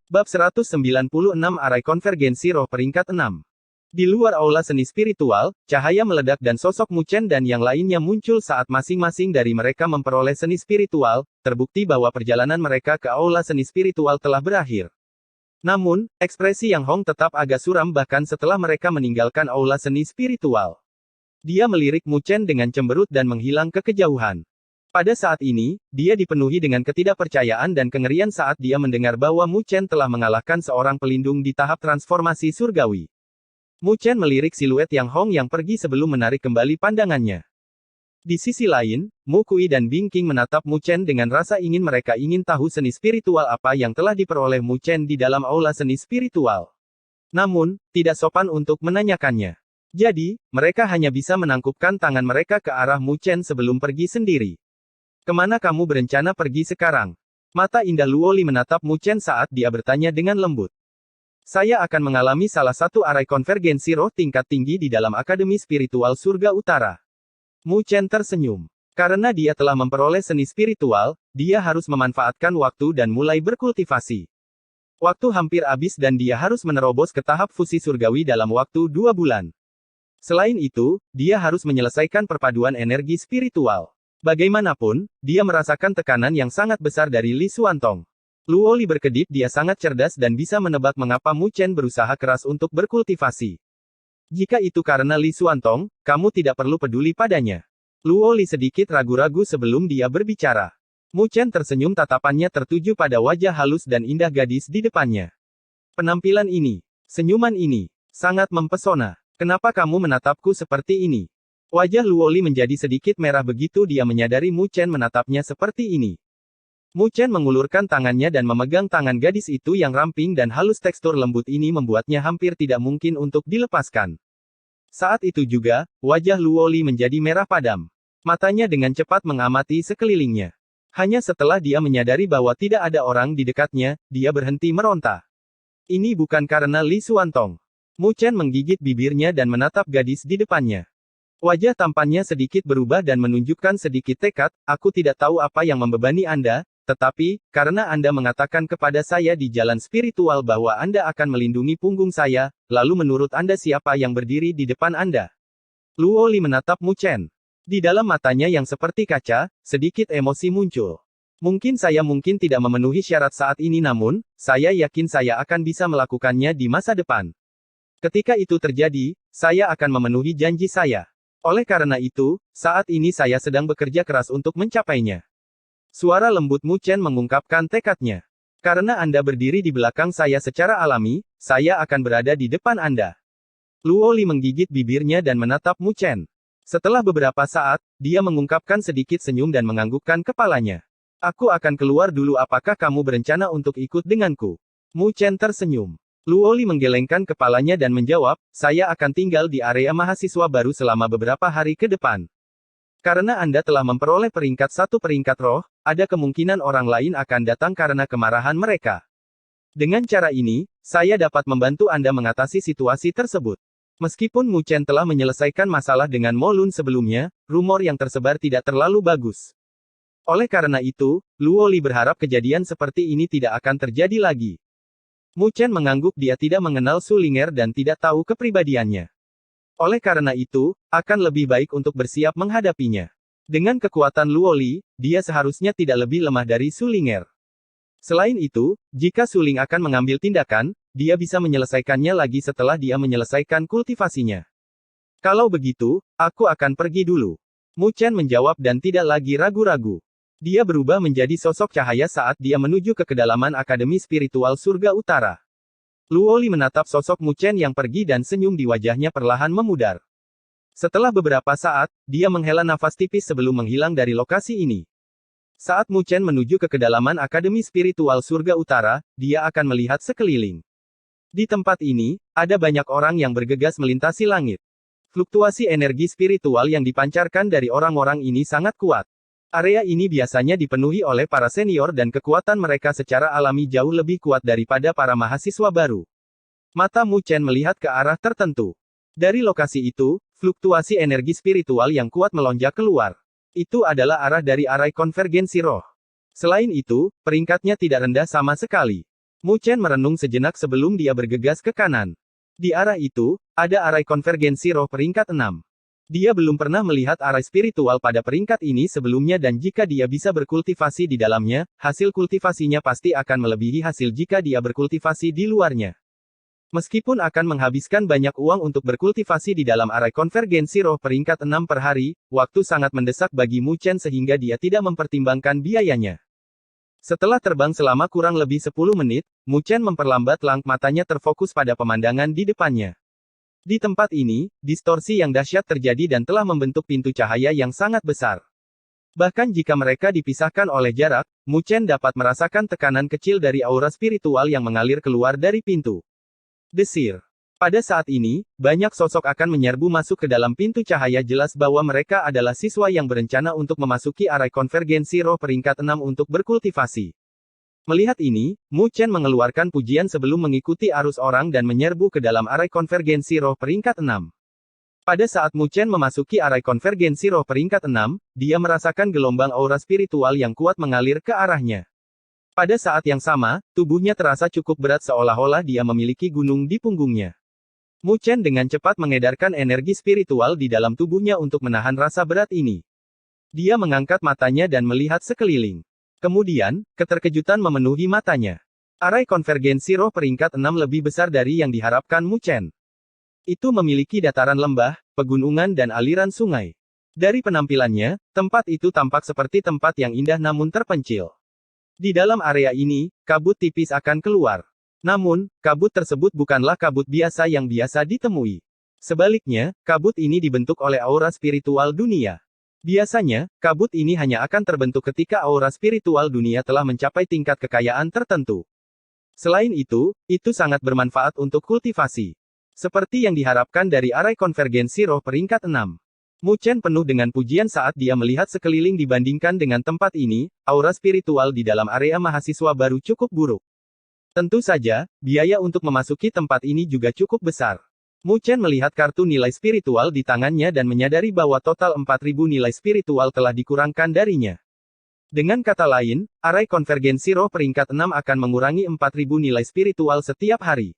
Bab 196 Arai Konvergensi Roh peringkat 6. Di luar aula seni spiritual, cahaya meledak dan sosok Mu Chen dan yang lainnya muncul saat masing-masing dari mereka memperoleh seni spiritual, terbukti bahwa perjalanan mereka ke aula seni spiritual telah berakhir. Namun, ekspresi Yang Hong tetap agak suram bahkan setelah mereka meninggalkan aula seni spiritual. Dia melirik Mu Chen dengan cemberut dan menghilang ke kejauhan. Pada saat ini, dia dipenuhi dengan ketidakpercayaan dan kengerian saat dia mendengar bahwa Mu Chen telah mengalahkan seorang pelindung di tahap transformasi surgawi. Mu Chen melirik siluet Yang Hong yang pergi sebelum menarik kembali pandangannya. Di sisi lain, Mu Kui dan Bing King menatap Mu Chen dengan rasa ingin mereka ingin tahu seni spiritual apa yang telah diperoleh Mu Chen di dalam aula seni spiritual. Namun, tidak sopan untuk menanyakannya. Jadi, mereka hanya bisa menangkupkan tangan mereka ke arah Mu Chen sebelum pergi sendiri. Kemana kamu berencana pergi sekarang? Mata indah Luoli menatap Mu Chen saat dia bertanya dengan lembut. Saya akan mengalami salah satu arai konvergensi roh tingkat tinggi di dalam Akademi Spiritual Surga Utara. Mu Chen tersenyum. Karena dia telah memperoleh seni spiritual, dia harus memanfaatkan waktu dan mulai berkultivasi. Waktu hampir habis dan dia harus menerobos ke tahap fusi surgawi dalam waktu 2 bulan. Selain itu, dia harus menyelesaikan perpaduan energi spiritual. Bagaimanapun, dia merasakan tekanan yang sangat besar dari Li Xuantong. Luoli berkedip dia sangat cerdas dan bisa menebak mengapa Mu Chen berusaha keras untuk berkultivasi. Jika itu karena Li Xuantong, kamu tidak perlu peduli padanya. Luoli sedikit ragu-ragu sebelum dia berbicara. Mu Chen tersenyum tatapannya tertuju pada wajah halus dan indah gadis di depannya. Penampilan ini, senyuman ini, sangat mempesona. Kenapa kamu menatapku seperti ini? Wajah Luoli menjadi sedikit merah begitu dia menyadari Mu Chen menatapnya seperti ini. Mu Chen mengulurkan tangannya dan memegang tangan gadis itu yang ramping dan halus tekstur lembut ini membuatnya hampir tidak mungkin untuk dilepaskan. Saat itu juga, wajah Luoli menjadi merah padam. Matanya dengan cepat mengamati sekelilingnya. Hanya setelah dia menyadari bahwa tidak ada orang di dekatnya, dia berhenti meronta. Ini bukan karena Li Xuantong. Mu Chen menggigit bibirnya dan menatap gadis di depannya. Wajah tampannya sedikit berubah dan menunjukkan sedikit tekad, aku tidak tahu apa yang membebani Anda, tetapi, karena Anda mengatakan kepada saya di jalan spiritual bahwa Anda akan melindungi punggung saya, lalu menurut Anda siapa yang berdiri di depan Anda? Luoli menatap Mu Chen. Di dalam matanya yang seperti kaca, sedikit emosi muncul. Mungkin saya tidak memenuhi syarat saat ini namun, saya yakin saya akan bisa melakukannya di masa depan. Ketika itu terjadi, saya akan memenuhi janji saya. Oleh karena itu, saat ini saya sedang bekerja keras untuk mencapainya. Suara lembut Mu Chen mengungkapkan tekadnya. Karena Anda berdiri di belakang saya secara alami, saya akan berada di depan Anda. Luoli menggigit bibirnya dan menatap Mu Chen. Setelah beberapa saat, dia mengungkapkan sedikit senyum dan menganggukkan kepalanya. Aku akan keluar dulu apakah kamu berencana untuk ikut denganku? Mu Chen tersenyum. Luoli menggelengkan kepalanya dan menjawab, saya akan tinggal di area mahasiswa baru selama beberapa hari ke depan. Karena Anda telah memperoleh peringkat 1 peringkat roh, ada kemungkinan orang lain akan datang karena kemarahan mereka. Dengan cara ini, saya dapat membantu Anda mengatasi situasi tersebut. Meskipun Mu Chen telah menyelesaikan masalah dengan Mo Lun sebelumnya, rumor yang tersebar tidak terlalu bagus. Oleh karena itu, Luoli berharap kejadian seperti ini tidak akan terjadi lagi. Mu Chen mengangguk dia tidak mengenal Su Ling'er dan tidak tahu kepribadiannya. Oleh karena itu, akan lebih baik untuk bersiap menghadapinya. Dengan kekuatan Luoli, dia seharusnya tidak lebih lemah dari Su Ling'er. Selain itu, jika Su Ling akan mengambil tindakan, dia bisa menyelesaikannya lagi setelah dia menyelesaikan kultivasinya. Kalau begitu, aku akan pergi dulu. Mu Chen menjawab dan tidak lagi ragu-ragu. Dia berubah menjadi sosok cahaya saat dia menuju ke kedalaman Akademi Spiritual Surga Utara. Luoli menatap sosok Mu Chen yang pergi dan senyum di wajahnya perlahan memudar. Setelah beberapa saat, dia menghela nafas tipis sebelum menghilang dari lokasi ini. Saat Mu Chen menuju ke kedalaman Akademi Spiritual Surga Utara, dia akan melihat sekeliling. Di tempat ini, ada banyak orang yang bergegas melintasi langit. Fluktuasi energi spiritual yang dipancarkan dari orang-orang ini sangat kuat. Area ini biasanya dipenuhi oleh para senior dan kekuatan mereka secara alami jauh lebih kuat daripada para mahasiswa baru. Mata Mu Chen melihat ke arah tertentu. Dari lokasi itu, fluktuasi energi spiritual yang kuat melonjak keluar. Itu adalah arah dari arai konvergensi roh. Selain itu, peringkatnya tidak rendah sama sekali. Mu Chen merenung sejenak sebelum dia bergegas ke kanan. Di arah itu, ada arai konvergensi roh peringkat 6. Dia belum pernah melihat arai spiritual pada peringkat ini sebelumnya dan jika dia bisa berkultivasi di dalamnya, hasil kultivasinya pasti akan melebihi hasil jika dia berkultivasi di luarnya. Meskipun akan menghabiskan banyak uang untuk berkultivasi di dalam arai konvergensi roh peringkat 6 per hari, waktu sangat mendesak bagi Mu Chen sehingga dia tidak mempertimbangkan biayanya. Setelah terbang selama kurang lebih 10 menit, Mu Chen memperlambat matanya terfokus pada pemandangan di depannya. Di tempat ini, distorsi yang dahsyat terjadi dan telah membentuk pintu cahaya yang sangat besar. Bahkan jika mereka dipisahkan oleh jarak, Mu Chen dapat merasakan tekanan kecil dari aura spiritual yang mengalir keluar dari pintu. Desir. Pada saat ini, banyak sosok akan menyerbu masuk ke dalam pintu cahaya jelas bahwa mereka adalah siswa yang berencana untuk memasuki arai konvergensi roh peringkat 6 untuk berkultivasi. Melihat ini, Mu Chen mengeluarkan pujian sebelum mengikuti arus orang dan menyerbu ke dalam arai konvergensi roh peringkat 6. Pada saat Mu Chen memasuki arai konvergensi roh peringkat 6, dia merasakan gelombang aura spiritual yang kuat mengalir ke arahnya. Pada saat yang sama, tubuhnya terasa cukup berat seolah-olah dia memiliki gunung di punggungnya. Mu Chen dengan cepat mengedarkan energi spiritual di dalam tubuhnya untuk menahan rasa berat ini. Dia mengangkat matanya dan melihat sekeliling. Kemudian, keterkejutan memenuhi matanya. Arai konvergensi roh peringkat 6 lebih besar dari yang diharapkan Mu Chen. Itu memiliki dataran lembah, pegunungan dan aliran sungai. Dari penampilannya, tempat itu tampak seperti tempat yang indah namun terpencil. Di dalam area ini, kabut tipis akan keluar. Namun, kabut tersebut bukanlah kabut biasa yang biasa ditemui. Sebaliknya, kabut ini dibentuk oleh aura spiritual dunia. Biasanya, kabut ini hanya akan terbentuk ketika aura spiritual dunia telah mencapai tingkat kekayaan tertentu. Selain itu sangat bermanfaat untuk kultivasi. Seperti yang diharapkan dari arai konvergensi roh peringkat 6. Mu Chen penuh dengan pujian saat dia melihat sekeliling dibandingkan dengan tempat ini, aura spiritual di dalam area mahasiswa baru cukup buruk. Tentu saja, biaya untuk memasuki tempat ini juga cukup besar. Mu Chen melihat kartu nilai spiritual di tangannya dan menyadari bahwa total 4.000 nilai spiritual telah dikurangkan darinya. Dengan kata lain, arai konvergensi roh peringkat 6 akan mengurangi 4.000 nilai spiritual setiap hari.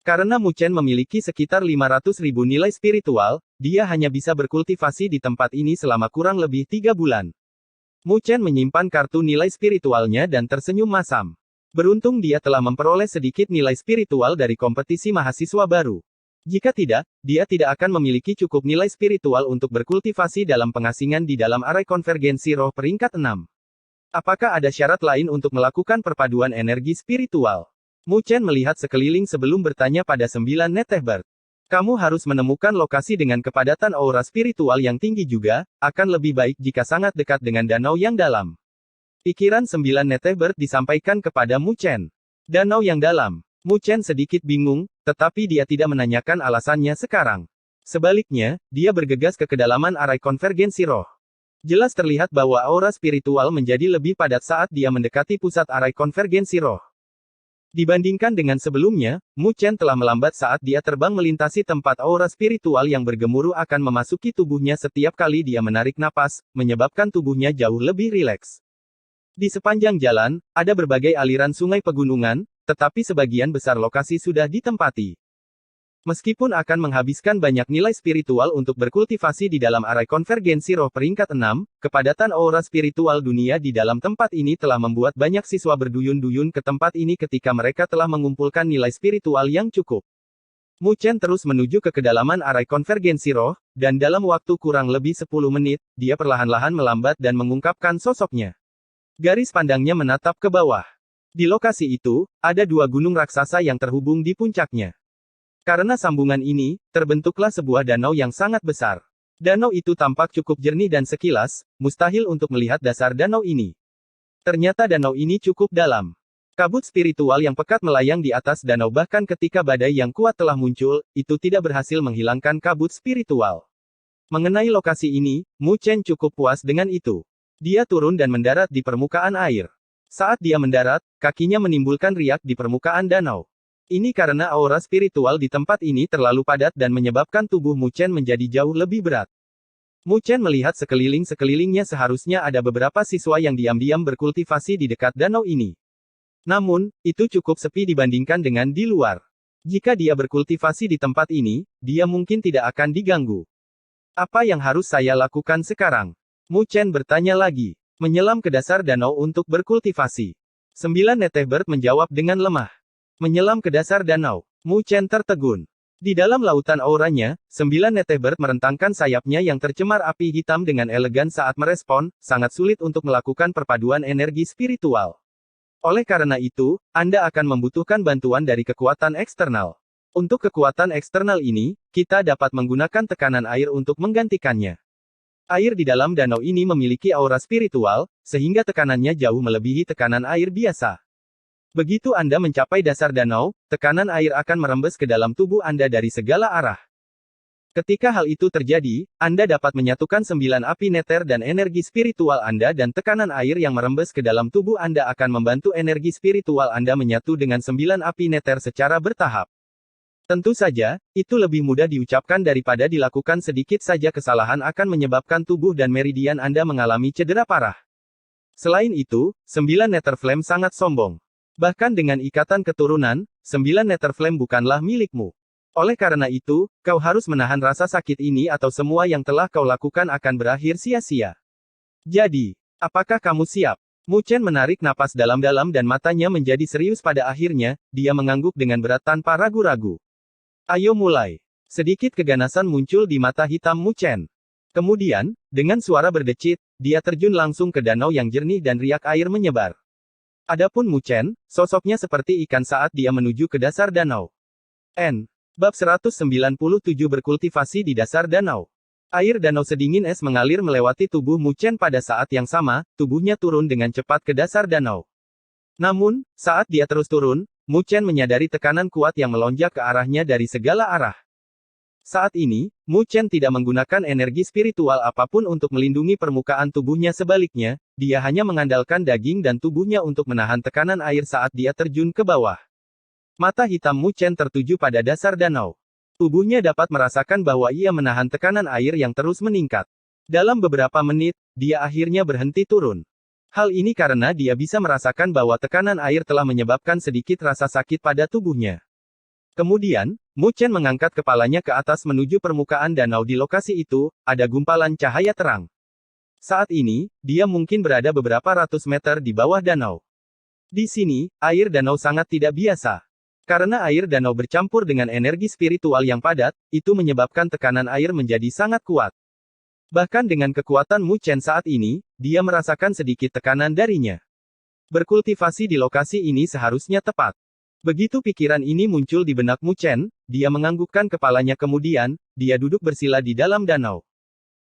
Karena Mu Chen memiliki sekitar 500.000 nilai spiritual, dia hanya bisa berkultivasi di tempat ini selama kurang lebih 3 bulan. Mu Chen menyimpan kartu nilai spiritualnya dan tersenyum masam. Beruntung dia telah memperoleh sedikit nilai spiritual dari kompetisi mahasiswa baru. Jika tidak, dia tidak akan memiliki cukup nilai spiritual untuk berkultivasi dalam pengasingan di dalam arai konvergensi roh peringkat 6. Apakah ada syarat lain untuk melakukan perpaduan energi spiritual? Mu Chen melihat sekeliling sebelum bertanya pada 9 Netehbert. Kamu harus menemukan lokasi dengan kepadatan aura spiritual yang tinggi juga, akan lebih baik jika sangat dekat dengan danau yang dalam. Pikiran 9 Netehbert disampaikan kepada Mu Chen. Danau yang dalam. Mu Chen sedikit bingung, tetapi dia tidak menanyakan alasannya sekarang. Sebaliknya, dia bergegas ke kedalaman arai konvergensi roh. Jelas terlihat bahwa aura spiritual menjadi lebih padat saat dia mendekati pusat arai konvergensi roh. Dibandingkan dengan sebelumnya, Mu Chen telah melambat saat dia terbang melintasi tempat aura spiritual yang bergemuruh akan memasuki tubuhnya setiap kali dia menarik napas, menyebabkan tubuhnya jauh lebih rileks. Di sepanjang jalan, ada berbagai aliran sungai pegunungan, tetapi sebagian besar lokasi sudah ditempati. Meskipun akan menghabiskan banyak nilai spiritual untuk berkultivasi di dalam arai konvergensi roh peringkat 6, kepadatan aura spiritual dunia di dalam tempat ini telah membuat banyak siswa berduyun-duyun ke tempat ini ketika mereka telah mengumpulkan nilai spiritual yang cukup. Mu Chen terus menuju ke kedalaman arai konvergensi roh, dan dalam waktu kurang lebih 10 menit, dia perlahan-lahan melambat dan mengungkapkan sosoknya. Garis pandangnya menatap ke bawah. Di lokasi itu, ada 2 gunung raksasa yang terhubung di puncaknya. Karena sambungan ini, terbentuklah sebuah danau yang sangat besar. Danau itu tampak cukup jernih dan sekilas, mustahil untuk melihat dasar danau ini. Ternyata danau ini cukup dalam. Kabut spiritual yang pekat melayang di atas danau bahkan ketika badai yang kuat telah muncul, itu tidak berhasil menghilangkan kabut spiritual. Mengenai lokasi ini, Mu Chen cukup puas dengan itu. Dia turun dan mendarat di permukaan air. Saat dia mendarat, kakinya menimbulkan riak di permukaan danau. Ini karena aura spiritual di tempat ini terlalu padat dan menyebabkan tubuh Mu Chen menjadi jauh lebih berat. Mu Chen melihat sekelilingnya seharusnya ada beberapa siswa yang diam-diam berkultivasi di dekat danau ini. Namun, itu cukup sepi dibandingkan dengan di luar. Jika dia berkultivasi di tempat ini, dia mungkin tidak akan diganggu. Apa yang harus saya lakukan sekarang? Mu Chen bertanya lagi. Menyelam ke dasar danau untuk berkultivasi. 9 Netehbird menjawab dengan lemah. Menyelam ke dasar danau. Mu Chen tertegun. Di dalam lautan auranya, 9 Netehbird merentangkan sayapnya yang tercemar api hitam dengan elegan saat merespon, sangat sulit untuk melakukan perpaduan energi spiritual. Oleh karena itu, Anda akan membutuhkan bantuan dari kekuatan eksternal. Untuk kekuatan eksternal ini, kita dapat menggunakan tekanan air untuk menggantikannya. Air di dalam danau ini memiliki aura spiritual, sehingga tekanannya jauh melebihi tekanan air biasa. Begitu Anda mencapai dasar danau, tekanan air akan merembes ke dalam tubuh Anda dari segala arah. Ketika hal itu terjadi, Anda dapat menyatukan 9 api neter dan energi spiritual Anda dan tekanan air yang merembes ke dalam tubuh Anda akan membantu energi spiritual Anda menyatu dengan 9 api neter secara bertahap. Tentu saja, itu lebih mudah diucapkan daripada dilakukan. Sedikit saja kesalahan akan menyebabkan tubuh dan meridian Anda mengalami cedera parah. Selain itu, 9 Nether Flame sangat sombong. Bahkan dengan ikatan keturunan, 9 Nether Flame bukanlah milikmu. Oleh karena itu, kau harus menahan rasa sakit ini atau semua yang telah kau lakukan akan berakhir sia-sia. Jadi, apakah kamu siap? Mu Chen menarik napas dalam-dalam dan matanya menjadi serius pada akhirnya, dia mengangguk dengan berat tanpa ragu-ragu. Ayo mulai. Sedikit keganasan muncul di mata hitam Mu Chen. Kemudian, dengan suara berdecit, dia terjun langsung ke danau yang jernih dan riak air menyebar. Adapun Mu Chen, sosoknya seperti ikan saat dia menuju ke dasar danau. Bab 197 berkultivasi di dasar danau. Air danau sedingin es mengalir melewati tubuh Mu Chen pada saat yang sama, tubuhnya turun dengan cepat ke dasar danau. Namun, saat dia terus turun, Mu Chen menyadari tekanan kuat yang melonjak ke arahnya dari segala arah. Saat ini, Mu Chen tidak menggunakan energi spiritual apapun untuk melindungi permukaan tubuhnya. Sebaliknya, dia hanya mengandalkan daging dan tubuhnya untuk menahan tekanan air saat dia terjun ke bawah. Mata hitam Mu Chen tertuju pada dasar danau. Tubuhnya dapat merasakan bahwa ia menahan tekanan air yang terus meningkat. Dalam beberapa menit, dia akhirnya berhenti turun. Hal ini karena dia bisa merasakan bahwa tekanan air telah menyebabkan sedikit rasa sakit pada tubuhnya. Kemudian, Mu Chen mengangkat kepalanya ke atas menuju permukaan danau. Di lokasi itu, ada gumpalan cahaya terang. Saat ini, dia mungkin berada beberapa ratus meter di bawah danau. Di sini, air danau sangat tidak biasa. Karena air danau bercampur dengan energi spiritual yang padat, itu menyebabkan tekanan air menjadi sangat kuat. Bahkan dengan kekuatan Mu Chen saat ini, dia merasakan sedikit tekanan darinya. Berkultivasi di lokasi ini seharusnya tepat. Begitu pikiran ini muncul di benak Mu Chen, dia menganggukkan kepalanya kemudian, dia duduk bersila di dalam danau.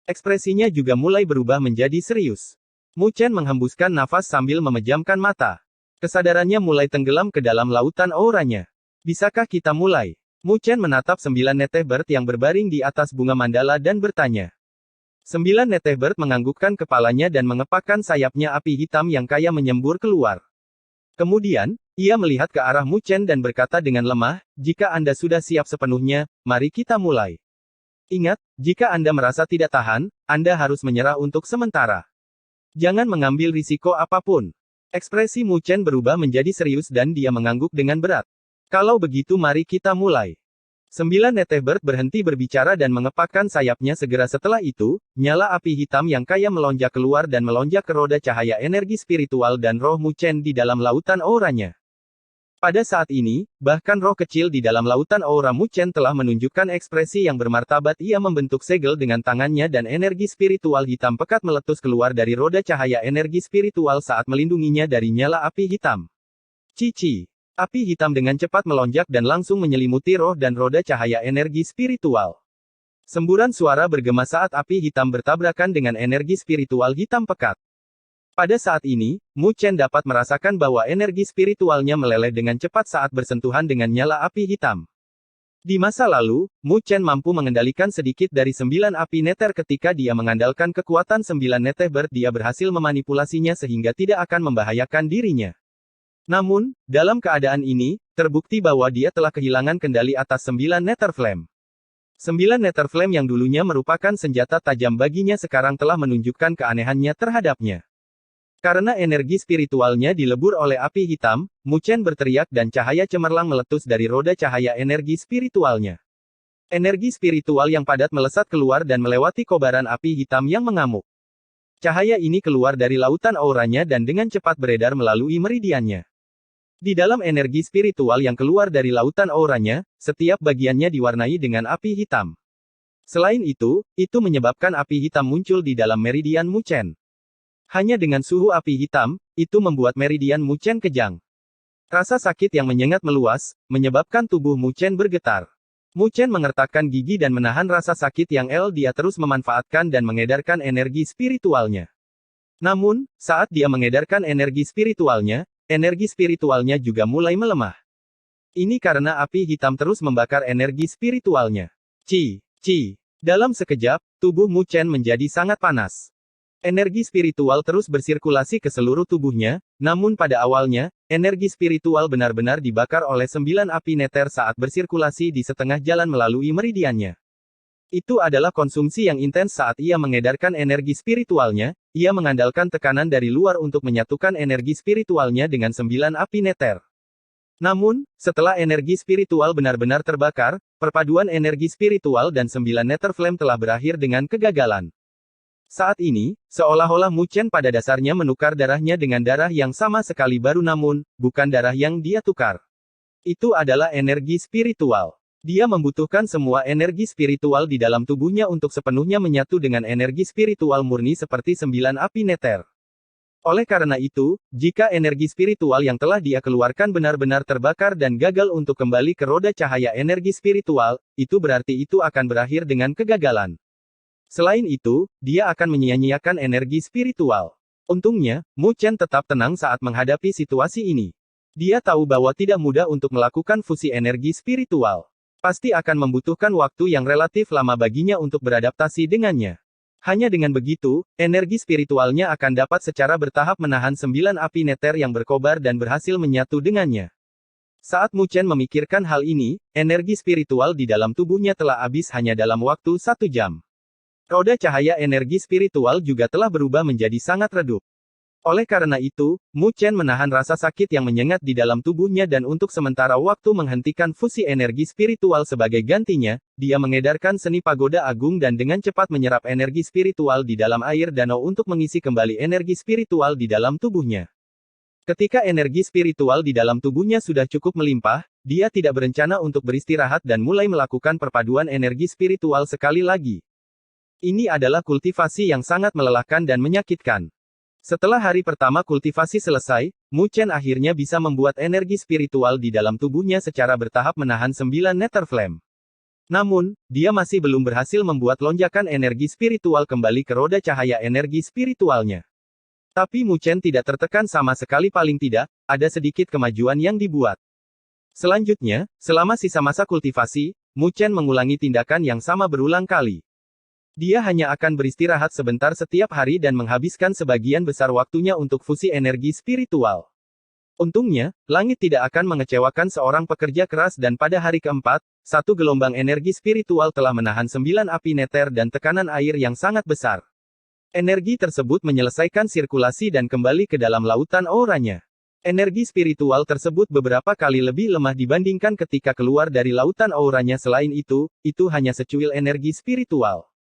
Ekspresinya juga mulai berubah menjadi serius. Mu Chen menghembuskan nafas sambil memejamkan mata. Kesadarannya mulai tenggelam ke dalam lautan auranya. Bisakah kita mulai? Mu Chen menatap 9 Netehbird yang berbaring di atas bunga mandala dan bertanya. 9 Netehbird menganggukkan kepalanya dan mengepakkan sayapnya. Api hitam yang kaya menyembur keluar. Kemudian, ia melihat ke arah Mu Chen dan berkata dengan lemah, jika Anda sudah siap sepenuhnya, mari kita mulai. Ingat, jika Anda merasa tidak tahan, Anda harus menyerah untuk sementara. Jangan mengambil risiko apapun. Ekspresi Mu Chen berubah menjadi serius dan dia mengangguk dengan berat. Kalau begitu mari kita mulai. 9 Netehbird berhenti berbicara dan mengepakkan sayapnya. Segera setelah itu, nyala api hitam yang kaya melonjak keluar dan melonjak ke roda cahaya energi spiritual dan roh Mu Chen di dalam lautan auranya. Pada saat ini, bahkan roh kecil di dalam lautan aura Mu Chen telah menunjukkan ekspresi yang bermartabat. Ia membentuk segel dengan tangannya dan energi spiritual hitam pekat meletus keluar dari roda cahaya energi spiritual saat melindunginya dari nyala api hitam. Cici. Api hitam dengan cepat melonjak dan langsung menyelimuti roh dan roda cahaya energi spiritual. Semburan suara bergema saat api hitam bertabrakan dengan energi spiritual hitam pekat. Pada saat ini, Mu Chen dapat merasakan bahwa energi spiritualnya meleleh dengan cepat saat bersentuhan dengan nyala api hitam. Di masa lalu, Mu Chen mampu mengendalikan sedikit dari 9 api neter. Ketika dia mengandalkan kekuatan 9 Netehbird, dia berhasil memanipulasinya sehingga tidak akan membahayakan dirinya. Namun, dalam keadaan ini, terbukti bahwa dia telah kehilangan kendali atas 9 Nether Flame. 9 Nether Flame yang dulunya merupakan senjata tajam baginya sekarang telah menunjukkan keanehannya terhadapnya. Karena energi spiritualnya dilebur oleh api hitam, Mu Chen berteriak dan cahaya cemerlang meletus dari roda cahaya energi spiritualnya. Energi spiritual yang padat melesat keluar dan melewati kobaran api hitam yang mengamuk. Cahaya ini keluar dari lautan auranya dan dengan cepat beredar melalui meridiannya. Di dalam energi spiritual yang keluar dari lautan auranya, setiap bagiannya diwarnai dengan api hitam. Selain itu menyebabkan api hitam muncul di dalam meridian Mu Chen. Hanya dengan suhu api hitam, itu membuat meridian Mu Chen kejang. Rasa sakit yang menyengat meluas, menyebabkan tubuh Mu Chen bergetar. Mu Chen mengertakkan gigi dan menahan rasa sakit yang dia terus memanfaatkan dan mengedarkan energi spiritualnya. Namun, saat dia mengedarkan energi spiritualnya juga mulai melemah. Ini karena api hitam terus membakar energi spiritualnya. Dalam sekejap, tubuh Mu Chen menjadi sangat panas. Energi spiritual terus bersirkulasi ke seluruh tubuhnya, namun pada awalnya, energi spiritual benar-benar dibakar oleh 9 api neter saat bersirkulasi di setengah jalan melalui meridiannya. Itu adalah konsumsi yang intens saat ia mengedarkan energi spiritualnya, ia mengandalkan tekanan dari luar untuk menyatukan energi spiritualnya dengan 9 api neter. Namun, setelah energi spiritual benar-benar terbakar, perpaduan energi spiritual dan 9 nether flame telah berakhir dengan kegagalan. Saat ini, seolah-olah Mu Chen pada dasarnya menukar darahnya dengan darah yang sama sekali baru namun, bukan darah yang dia tukar. Itu adalah energi spiritual. Dia membutuhkan semua energi spiritual di dalam tubuhnya untuk sepenuhnya menyatu dengan energi spiritual murni seperti 9 api neter. Oleh karena itu, jika energi spiritual yang telah dia keluarkan benar-benar terbakar dan gagal untuk kembali ke roda cahaya energi spiritual, itu berarti itu akan berakhir dengan kegagalan. Selain itu, dia akan menyia-nyiakan energi spiritual. Untungnya, Mu Chen tetap tenang saat menghadapi situasi ini. Dia tahu bahwa tidak mudah untuk melakukan fusi energi spiritual. Pasti akan membutuhkan waktu yang relatif lama baginya untuk beradaptasi dengannya. Hanya dengan begitu, energi spiritualnya akan dapat secara bertahap menahan 9 api neter yang berkobar dan berhasil menyatu dengannya. Saat Mu Chen memikirkan hal ini, energi spiritual di dalam tubuhnya telah habis hanya dalam waktu 1 jam. Roda cahaya energi spiritual juga telah berubah menjadi sangat redup. Oleh karena itu, Mu Chen menahan rasa sakit yang menyengat di dalam tubuhnya dan untuk sementara waktu menghentikan fusi energi spiritual sebagai gantinya, dia mengedarkan seni pagoda agung dan dengan cepat menyerap energi spiritual di dalam air danau untuk mengisi kembali energi spiritual di dalam tubuhnya. Ketika energi spiritual di dalam tubuhnya sudah cukup melimpah, dia tidak berencana untuk beristirahat dan mulai melakukan perpaduan energi spiritual sekali lagi. Ini adalah kultivasi yang sangat melelahkan dan menyakitkan. Setelah hari pertama kultivasi selesai, Mu Chen akhirnya bisa membuat energi spiritual di dalam tubuhnya secara bertahap menahan 9 nether flame. Namun, dia masih belum berhasil membuat lonjakan energi spiritual kembali ke roda cahaya energi spiritualnya. Tapi Mu Chen tidak tertekan sama sekali, paling tidak, ada sedikit kemajuan yang dibuat. Selanjutnya, selama sisa masa kultivasi, Mu Chen mengulangi tindakan yang sama berulang kali. Dia hanya akan beristirahat sebentar setiap hari dan menghabiskan sebagian besar waktunya untuk fusi energi spiritual. Untungnya, langit tidak akan mengecewakan seorang pekerja keras dan pada hari keempat, satu gelombang energi spiritual telah menahan 9 api neter dan tekanan air yang sangat besar. Energi tersebut menyelesaikan sirkulasi dan kembali ke dalam lautan auranya. Energi spiritual tersebut beberapa kali lebih lemah dibandingkan ketika keluar dari lautan auranya. Selain itu hanya secuil energi spiritual.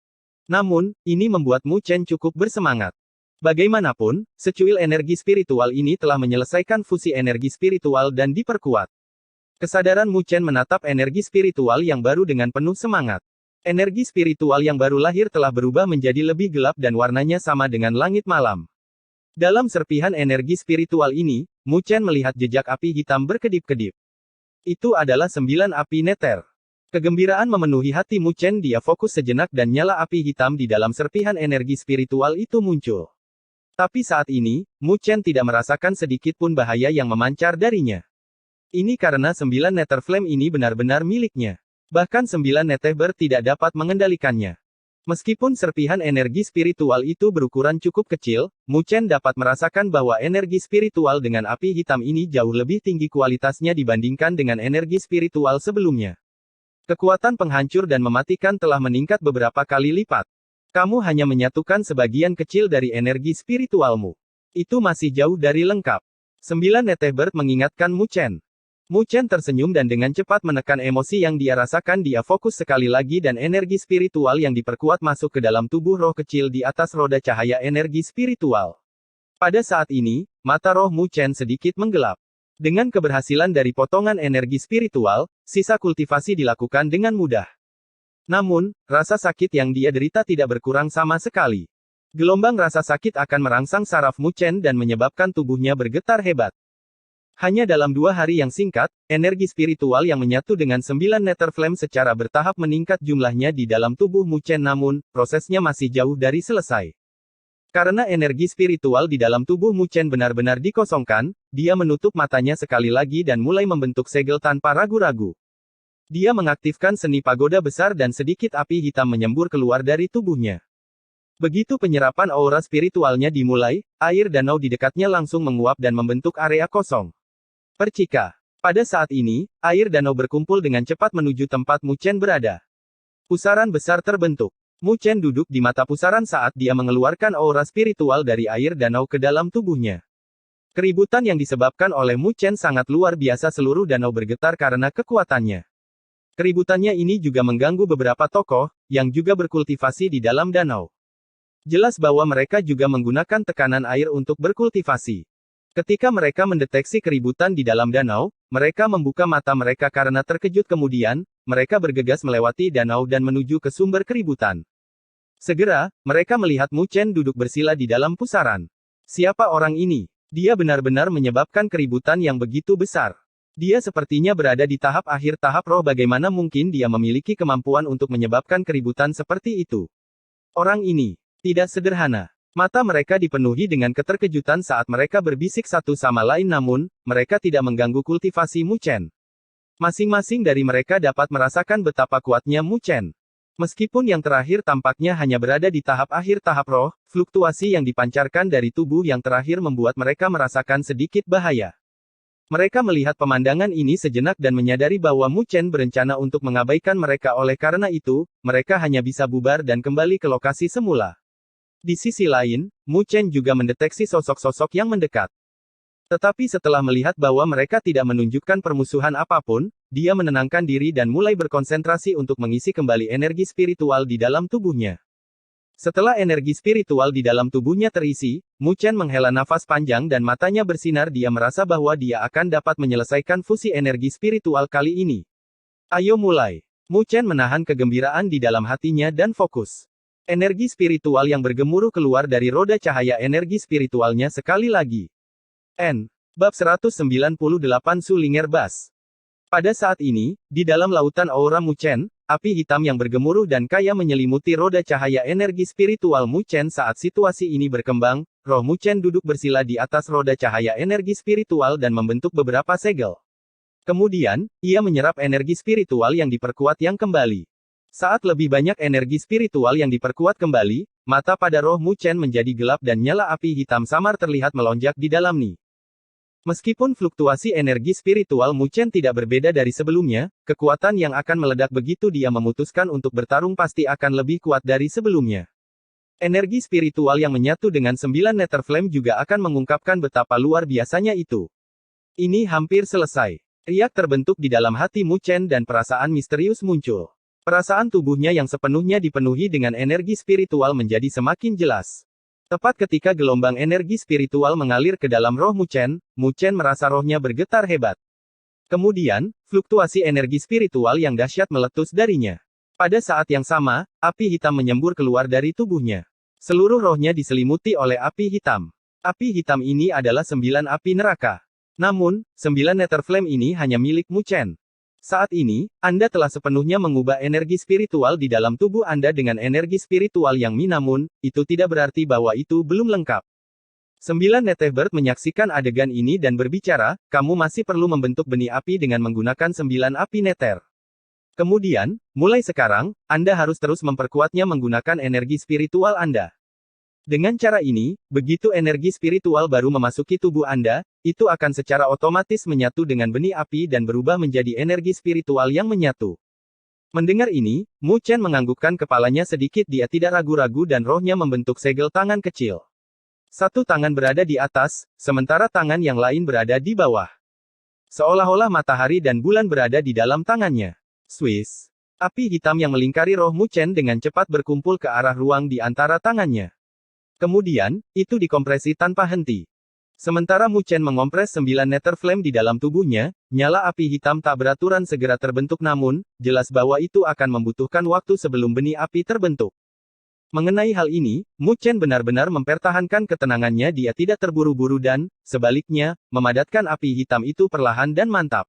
Namun, ini membuat Mu Chen cukup bersemangat. Bagaimanapun, secuil energi spiritual ini telah menyelesaikan fusi energi spiritual dan diperkuat. Kesadaran Mu Chen menatap energi spiritual yang baru dengan penuh semangat. Energi spiritual yang baru lahir telah berubah menjadi lebih gelap dan warnanya sama dengan langit malam. Dalam serpihan energi spiritual ini, Mu Chen melihat jejak api hitam berkedip-kedip. Itu adalah 9 api neter. Kegembiraan memenuhi hati Mu Chen. Dia fokus sejenak dan nyala api hitam di dalam serpihan energi spiritual itu muncul. Tapi saat ini, Mu Chen tidak merasakan sedikit pun bahaya yang memancar darinya. Ini karena 9 nether flame ini benar-benar miliknya. Bahkan 9 nether tidak dapat mengendalikannya. Meskipun serpihan energi spiritual itu berukuran cukup kecil, Mu Chen dapat merasakan bahwa energi spiritual dengan api hitam ini jauh lebih tinggi kualitasnya dibandingkan dengan energi spiritual sebelumnya. Kekuatan penghancur dan mematikan telah meningkat beberapa kali lipat. Kamu hanya menyatukan sebagian kecil dari energi spiritualmu. Itu masih jauh dari lengkap. 9 Netebird mengingatkan Mu Chen. Mu Chen tersenyum dan dengan cepat menekan emosi yang dia rasakan. Dia fokus sekali lagi dan energi spiritual yang diperkuat masuk ke dalam tubuh roh kecil di atas roda cahaya energi spiritual. Pada saat ini, mata roh Mu Chen sedikit menggelap. Dengan keberhasilan dari potongan energi spiritual, sisa kultivasi dilakukan dengan mudah. Namun, rasa sakit yang dia derita tidak berkurang sama sekali. Gelombang rasa sakit akan merangsang saraf Mu Chen dan menyebabkan tubuhnya bergetar hebat. Hanya dalam 2 hari yang singkat, energi spiritual yang menyatu dengan 9 Nether Flame secara bertahap meningkat jumlahnya di dalam tubuh Mu Chen, namun, prosesnya masih jauh dari selesai. Karena energi spiritual di dalam tubuh Mu Chen benar-benar dikosongkan, dia menutup matanya sekali lagi dan mulai membentuk segel tanpa ragu-ragu. Dia mengaktifkan seni pagoda besar dan sedikit api hitam menyembur keluar dari tubuhnya. Begitu penyerapan aura spiritualnya dimulai, air danau di dekatnya langsung menguap dan membentuk area kosong. Percika. Pada saat ini, air danau berkumpul dengan cepat menuju tempat Mu Chen berada. Pusaran besar terbentuk. Mu Chen duduk di mata pusaran saat dia mengeluarkan aura spiritual dari air danau ke dalam tubuhnya. Keributan yang disebabkan oleh Mu Chen sangat luar biasa, seluruh danau bergetar karena kekuatannya. Keributannya ini juga mengganggu beberapa tokoh, yang juga berkultivasi di dalam danau. Jelas bahwa mereka juga menggunakan tekanan air untuk berkultivasi. Ketika mereka mendeteksi keributan di dalam danau, mereka membuka mata mereka karena terkejut, kemudian, mereka bergegas melewati danau dan menuju ke sumber keributan. Segera, mereka melihat Mu Chen duduk bersila di dalam pusaran. Siapa orang ini? Dia benar-benar menyebabkan keributan yang begitu besar. Dia sepertinya berada di tahap akhir tahap roh, bagaimana mungkin dia memiliki kemampuan untuk menyebabkan keributan seperti itu? Orang ini tidak sederhana. Mata mereka dipenuhi dengan keterkejutan saat mereka berbisik satu sama lain, namun, mereka tidak mengganggu kultivasi Mu Chen. Masing-masing dari mereka dapat merasakan betapa kuatnya Mu Chen. Meskipun yang terakhir tampaknya hanya berada di tahap akhir tahap roh, fluktuasi yang dipancarkan dari tubuh yang terakhir membuat mereka merasakan sedikit bahaya. Mereka melihat pemandangan ini sejenak dan menyadari bahwa Mu Chen berencana untuk mengabaikan mereka, oleh karena itu, mereka hanya bisa bubar dan kembali ke lokasi semula. Di sisi lain, Mu Chen juga mendeteksi sosok-sosok yang mendekat. Tetapi setelah melihat bahwa mereka tidak menunjukkan permusuhan apapun, dia menenangkan diri dan mulai berkonsentrasi untuk mengisi kembali energi spiritual di dalam tubuhnya. Setelah energi spiritual di dalam tubuhnya terisi, Mu Chen menghela nafas panjang dan matanya bersinar. Dia merasa bahwa dia akan dapat menyelesaikan fusi energi spiritual kali ini. Ayo mulai. Mu Chen menahan kegembiraan di dalam hatinya dan fokus. Energi spiritual yang bergemuruh keluar dari roda cahaya energi spiritualnya sekali lagi. Bab 198 Sulinger Bas. Pada saat ini, di dalam lautan aura Mu Chen, api hitam yang bergemuruh dan kaya menyelimuti roda cahaya energi spiritual Mu Chen. Saat situasi ini berkembang, roh Mu Chen duduk bersila di atas roda cahaya energi spiritual dan membentuk beberapa segel. Kemudian, ia menyerap energi spiritual yang diperkuat yang kembali. Saat lebih banyak energi spiritual yang diperkuat kembali, mata pada roh Mu Chen menjadi gelap dan nyala api hitam samar terlihat melonjak di dalam Ni. Meskipun fluktuasi energi spiritual Mu Chen tidak berbeda dari sebelumnya, kekuatan yang akan meledak begitu dia memutuskan untuk bertarung pasti akan lebih kuat dari sebelumnya. Energi spiritual yang menyatu dengan 9 Nether Flame juga akan mengungkapkan betapa luar biasanya itu. Ini hampir selesai. Riak terbentuk di dalam hati Mu Chen dan perasaan misterius muncul. Perasaan tubuhnya yang sepenuhnya dipenuhi dengan energi spiritual menjadi semakin jelas. Tepat ketika gelombang energi spiritual mengalir ke dalam roh Mu Chen merasa rohnya bergetar hebat. Kemudian, fluktuasi energi spiritual yang dahsyat meletus darinya. Pada saat yang sama, api hitam menyembur keluar dari tubuhnya. Seluruh rohnya diselimuti oleh api hitam. Api hitam ini adalah 9 api neraka. Namun, 9 Nether Flame ini hanya milik Mu Chen. Saat ini, Anda telah sepenuhnya mengubah energi spiritual di dalam tubuh Anda dengan energi spiritual yang Mi, namun, itu tidak berarti bahwa itu belum lengkap. 9 Netebird menyaksikan adegan ini dan berbicara, kamu masih perlu membentuk benih api dengan menggunakan 9 api Nether. Kemudian, mulai sekarang, Anda harus terus memperkuatnya menggunakan energi spiritual Anda. Dengan cara ini, begitu energi spiritual baru memasuki tubuh Anda, itu akan secara otomatis menyatu dengan benih api dan berubah menjadi energi spiritual yang menyatu. Mendengar ini, Mu Chen menganggukkan kepalanya sedikit, dia tidak ragu-ragu dan rohnya membentuk segel tangan kecil. Satu tangan berada di atas, sementara tangan yang lain berada di bawah. Seolah-olah matahari dan bulan berada di dalam tangannya. Swiss. Api hitam yang melingkari roh Mu Chen dengan cepat berkumpul ke arah ruang di antara tangannya. Kemudian, itu dikompresi tanpa henti. Sementara Mu Chen mengompres 9 nether flame di dalam tubuhnya, nyala api hitam tak beraturan segera terbentuk namun, jelas bahwa itu akan membutuhkan waktu sebelum benih api terbentuk. Mengenai hal ini, Mu Chen benar-benar mempertahankan ketenangannya, dia tidak terburu-buru dan, sebaliknya, memadatkan api hitam itu perlahan dan mantap.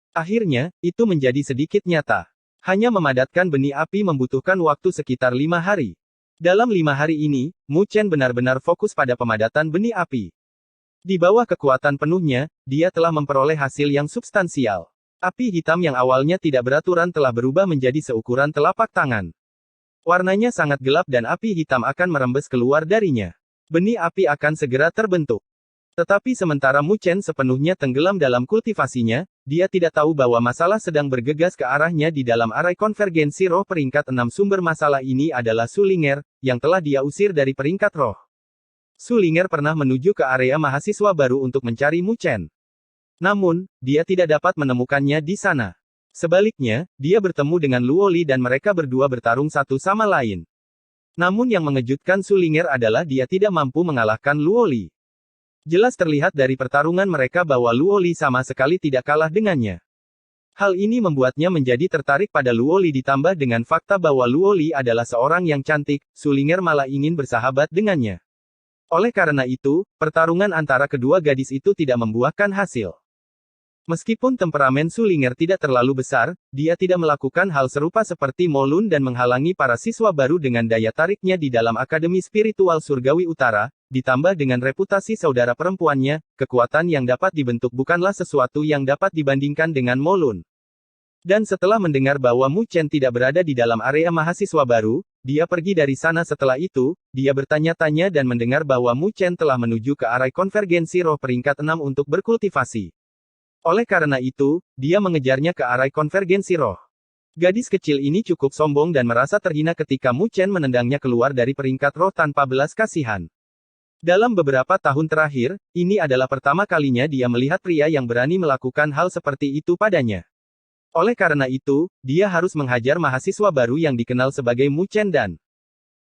Akhirnya, itu menjadi sedikit nyata. Hanya memadatkan benih api membutuhkan waktu sekitar 5 hari. Dalam 5 hari ini, Mu Chen benar-benar fokus pada pemadatan benih api. Di bawah kekuatan penuhnya, dia telah memperoleh hasil yang substansial. Api hitam yang awalnya tidak beraturan telah berubah menjadi seukuran telapak tangan. Warnanya sangat gelap dan api hitam akan merembes keluar darinya. Benih api akan segera terbentuk. Tetapi sementara Mu Chen sepenuhnya tenggelam dalam kultivasinya, dia tidak tahu bahwa masalah sedang bergegas ke arahnya di dalam arai konvergensi roh peringkat 6. Sumber masalah ini adalah Su Ling'er, yang telah dia usir dari peringkat roh. Su Ling'er pernah menuju ke area mahasiswa baru untuk mencari Mu Chen. Namun, dia tidak dapat menemukannya di sana. Sebaliknya, dia bertemu dengan Luo Li dan mereka berdua bertarung satu sama lain. Namun yang mengejutkan Su Ling'er adalah dia tidak mampu mengalahkan Luo Li. Jelas terlihat dari pertarungan mereka bahwa Luo Li sama sekali tidak kalah dengannya. Hal ini membuatnya menjadi tertarik pada Luo Li ditambah dengan fakta bahwa Luo Li adalah seorang yang cantik, Su Ling'er malah ingin bersahabat dengannya. Oleh karena itu, pertarungan antara kedua gadis itu tidak membuahkan hasil. Meskipun temperamen Su Ling'er tidak terlalu besar, dia tidak melakukan hal serupa seperti Mo Lun dan menghalangi para siswa baru dengan daya tariknya di dalam Akademi Spiritual Surgawi Utara, ditambah dengan reputasi saudara perempuannya, kekuatan yang dapat dibentuk bukanlah sesuatu yang dapat dibandingkan dengan Mo Lun. Dan setelah mendengar bahwa Mu Chen tidak berada di dalam area mahasiswa baru, dia pergi dari sana. Setelah itu, dia bertanya-tanya dan mendengar bahwa Mu Chen telah menuju ke arai konvergensi roh peringkat 6 untuk berkultivasi. Oleh karena itu, dia mengejarnya ke arai konvergensi roh. Gadis kecil ini cukup sombong dan merasa terhina ketika Mu Chen menendangnya keluar dari peringkat roh tanpa belas kasihan. Dalam beberapa tahun terakhir, ini adalah pertama kalinya dia melihat pria yang berani melakukan hal seperti itu padanya. Oleh karena itu, dia harus menghajar mahasiswa baru yang dikenal sebagai Mu Chen dan.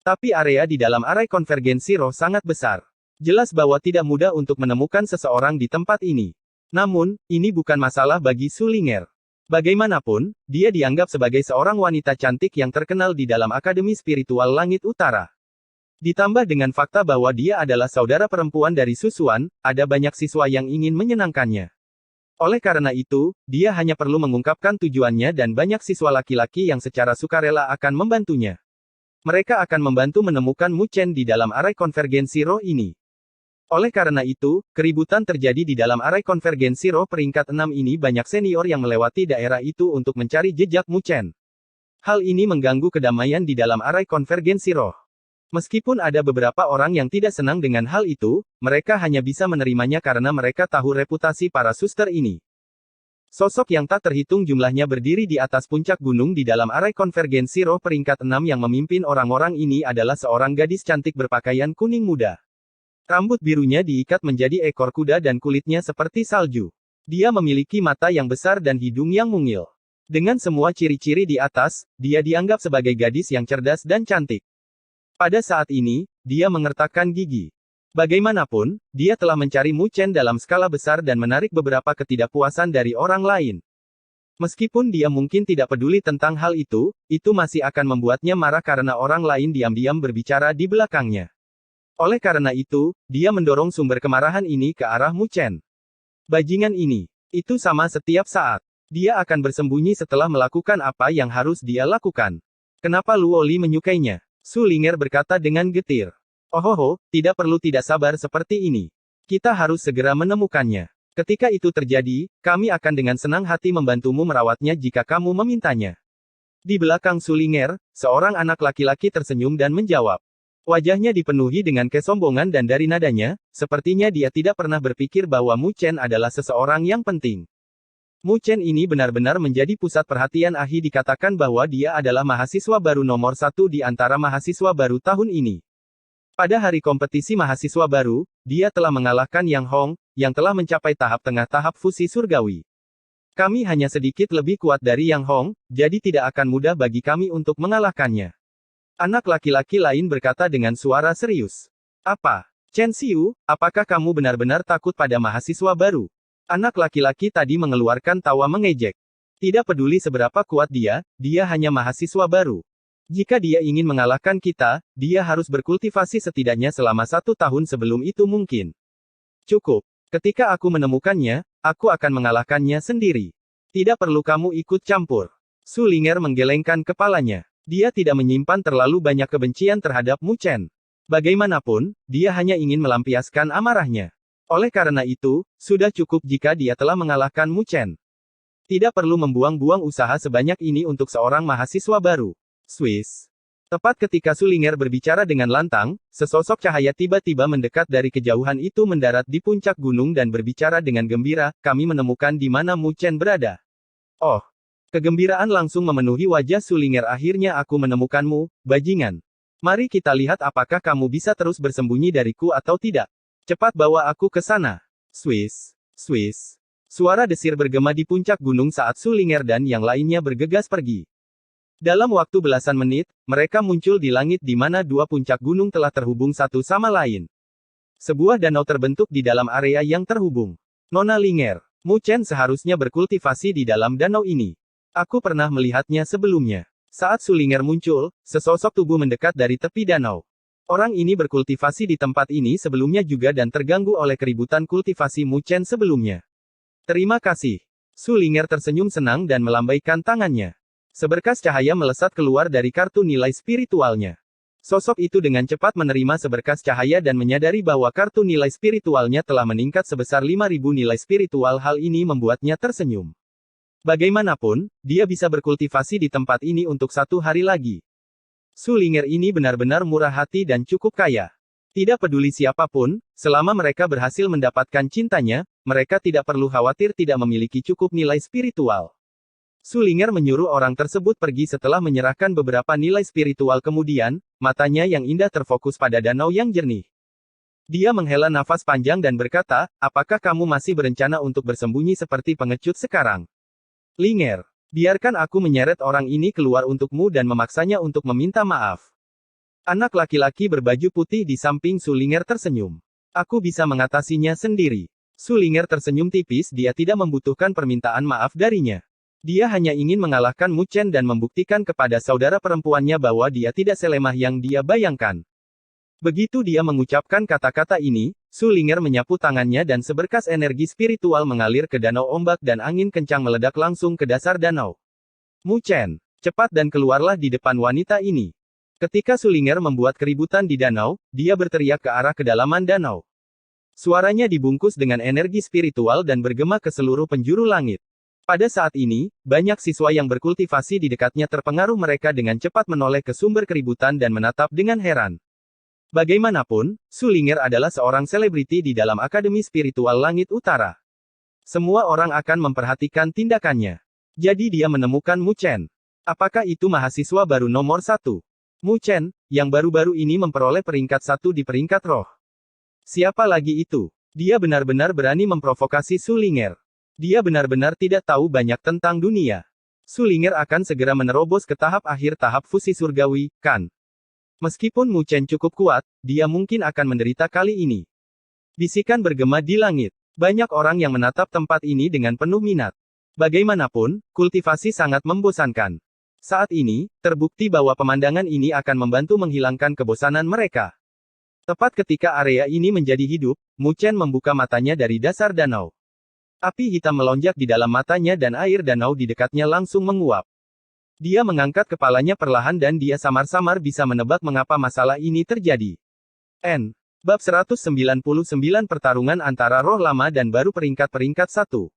Tapi area di dalam arai konvergensi roh sangat besar. Jelas bahwa tidak mudah untuk menemukan seseorang di tempat ini. Namun, ini bukan masalah bagi Su Ling'er. Bagaimanapun, dia dianggap sebagai seorang wanita cantik yang terkenal di dalam Akademi Spiritual Langit Utara. Ditambah dengan fakta bahwa dia adalah saudara perempuan dari Su Xuan, ada banyak siswa yang ingin menyenangkannya. Oleh karena itu, dia hanya perlu mengungkapkan tujuannya dan banyak siswa laki-laki yang secara sukarela akan membantunya. Mereka akan membantu menemukan Mu Chen di dalam arai konvergensi roh ini. Oleh karena itu, keributan terjadi di dalam arai konvergensi roh peringkat 6 ini. Banyak senior yang melewati daerah itu untuk mencari jejak Mu Chen. Hal ini mengganggu kedamaian di dalam arai konvergensi roh. Meskipun ada beberapa orang yang tidak senang dengan hal itu, mereka hanya bisa menerimanya karena mereka tahu reputasi para suster ini. Sosok yang tak terhitung jumlahnya berdiri di atas puncak gunung di dalam arai konvergensi roh peringkat 6 yang memimpin orang-orang ini adalah seorang gadis cantik berpakaian kuning muda. Rambut birunya diikat menjadi ekor kuda dan kulitnya seperti salju. Dia memiliki mata yang besar dan hidung yang mungil. Dengan semua ciri-ciri di atas, dia dianggap sebagai gadis yang cerdas dan cantik. Pada saat ini, dia mengertakkan gigi. Bagaimanapun, dia telah mencari Mu Chen dalam skala besar dan menarik beberapa ketidakpuasan dari orang lain. Meskipun dia mungkin tidak peduli tentang hal itu masih akan membuatnya marah karena orang lain diam-diam berbicara di belakangnya. Oleh karena itu, dia mendorong sumber kemarahan ini ke arah Mu Chen. Bajingan ini, itu sama setiap saat. Dia akan bersembunyi setelah melakukan apa yang harus dia lakukan. Kenapa Luo Li menyukainya? Su Ling'er berkata dengan getir. Ohoho, tidak perlu tidak sabar seperti ini. Kita harus segera menemukannya. Ketika itu terjadi, kami akan dengan senang hati membantumu merawatnya jika kamu memintanya. Di belakang Su Ling'er, seorang anak laki-laki tersenyum dan menjawab. Wajahnya dipenuhi dengan kesombongan dan dari nadanya, sepertinya dia tidak pernah berpikir bahwa Mu Chen adalah seseorang yang penting. Mu Chen ini benar-benar menjadi pusat perhatian. Ahi dikatakan bahwa dia adalah mahasiswa baru nomor 1 di antara mahasiswa baru tahun ini. Pada hari kompetisi mahasiswa baru, dia telah mengalahkan Yang Hong, yang telah mencapai tahap tengah tahap fusi surgawi. Kami hanya sedikit lebih kuat dari Yang Hong, jadi tidak akan mudah bagi kami untuk mengalahkannya. Anak laki-laki lain berkata dengan suara serius. Apa? Chen Xiu, apakah kamu benar-benar takut pada mahasiswa baru? Anak laki-laki tadi mengeluarkan tawa mengejek. Tidak peduli seberapa kuat dia hanya mahasiswa baru. Jika dia ingin mengalahkan kita, dia harus berkultivasi setidaknya selama 1 tahun sebelum itu mungkin. Cukup. Ketika aku menemukannya, aku akan mengalahkannya sendiri. Tidak perlu kamu ikut campur. Su Ling'er menggelengkan kepalanya. Dia tidak menyimpan terlalu banyak kebencian terhadap Mu Chen. Bagaimanapun, dia hanya ingin melampiaskan amarahnya. Oleh karena itu, sudah cukup jika dia telah mengalahkan Mu Chen. Tidak perlu membuang-buang usaha sebanyak ini untuk seorang mahasiswa baru. Swiss. Tepat ketika Su Ling'er berbicara dengan lantang, sesosok cahaya tiba-tiba mendekat dari kejauhan itu mendarat di puncak gunung dan berbicara dengan gembira, kami menemukan di mana Mu Chen berada. Oh. Kegembiraan langsung memenuhi wajah Su Ling'er. Akhirnya aku menemukanmu, bajingan. Mari kita lihat apakah kamu bisa terus bersembunyi dariku atau tidak. Cepat bawa aku ke sana. Swiss. Swiss. Suara desir bergema di puncak gunung saat Su Ling'er dan yang lainnya bergegas pergi. Dalam waktu belasan menit, mereka muncul di langit di mana dua puncak gunung telah terhubung satu sama lain. Sebuah danau terbentuk di dalam area yang terhubung. Nona Ling'er, Mu Chen seharusnya berkultivasi di dalam danau ini. Aku pernah melihatnya sebelumnya. Saat Su Ling'er muncul, sesosok tubuh mendekat dari tepi danau. Orang ini berkultivasi di tempat ini sebelumnya juga dan terganggu oleh keributan kultivasi Mu Chen sebelumnya. Terima kasih. Su Ling'er tersenyum senang dan melambaikan tangannya. Seberkas cahaya melesat keluar dari kartu nilai spiritualnya. Sosok itu dengan cepat menerima seberkas cahaya dan menyadari bahwa kartu nilai spiritualnya telah meningkat sebesar 5.000 nilai spiritual. Hal ini membuatnya tersenyum. Bagaimanapun, dia bisa berkultivasi di tempat ini untuk 1 hari lagi. Su Ling'er ini benar-benar murah hati dan cukup kaya. Tidak peduli siapapun, selama mereka berhasil mendapatkan cintanya, mereka tidak perlu khawatir tidak memiliki cukup nilai spiritual. Su Ling'er menyuruh orang tersebut pergi setelah menyerahkan beberapa nilai spiritual kemudian, matanya yang indah terfokus pada danau yang jernih. Dia menghela nafas panjang dan berkata, apakah kamu masih berencana untuk bersembunyi seperti pengecut sekarang? Ling'er, biarkan aku menyeret orang ini keluar untukmu dan memaksanya untuk meminta maaf. Anak laki-laki berbaju putih di samping Su Ling'er tersenyum. Aku bisa mengatasinya sendiri. Su Ling'er tersenyum tipis, dia tidak membutuhkan permintaan maaf darinya. Dia hanya ingin mengalahkan Mu Chen dan membuktikan kepada saudara perempuannya bahwa dia tidak selemah yang dia bayangkan. Begitu dia mengucapkan kata-kata ini, Su Ling'er menyapu tangannya dan seberkas energi spiritual mengalir ke danau ombak dan angin kencang meledak langsung ke dasar danau. Mu Chen, cepat dan keluarlah di depan wanita ini. Ketika Su Ling'er membuat keributan di danau, dia berteriak ke arah kedalaman danau. Suaranya dibungkus dengan energi spiritual dan bergema ke seluruh penjuru langit. Pada saat ini, banyak siswa yang berkultivasi di dekatnya terpengaruh mereka dengan cepat menoleh ke sumber keributan dan menatap dengan heran. Bagaimanapun, Su Ling'er adalah seorang selebriti di dalam Akademi Spiritual Langit Utara. Semua orang akan memperhatikan tindakannya. Jadi dia menemukan Mu Chen. Apakah itu mahasiswa baru nomor 1? Mu Chen, yang baru-baru ini memperoleh peringkat 1 di peringkat roh. Siapa lagi itu? Dia benar-benar berani memprovokasi Su Ling'er. Dia benar-benar tidak tahu banyak tentang dunia. Su Ling'er akan segera menerobos ke tahap akhir tahap fusi surgawi, kan? Meskipun Mu Chen cukup kuat, dia mungkin akan menderita kali ini. Bisikan bergema di langit. Banyak orang yang menatap tempat ini dengan penuh minat. Bagaimanapun, kultivasi sangat membosankan. Saat ini, terbukti bahwa pemandangan ini akan membantu menghilangkan kebosanan mereka. Tepat ketika area ini menjadi hidup, Mu Chen membuka matanya dari dasar danau. Api hitam melonjak di dalam matanya dan air danau di dekatnya langsung menguap. Dia mengangkat kepalanya perlahan dan dia samar-samar bisa menebak mengapa masalah ini terjadi. Bab 199 Pertarungan antara roh lama dan baru peringkat-peringkat 1.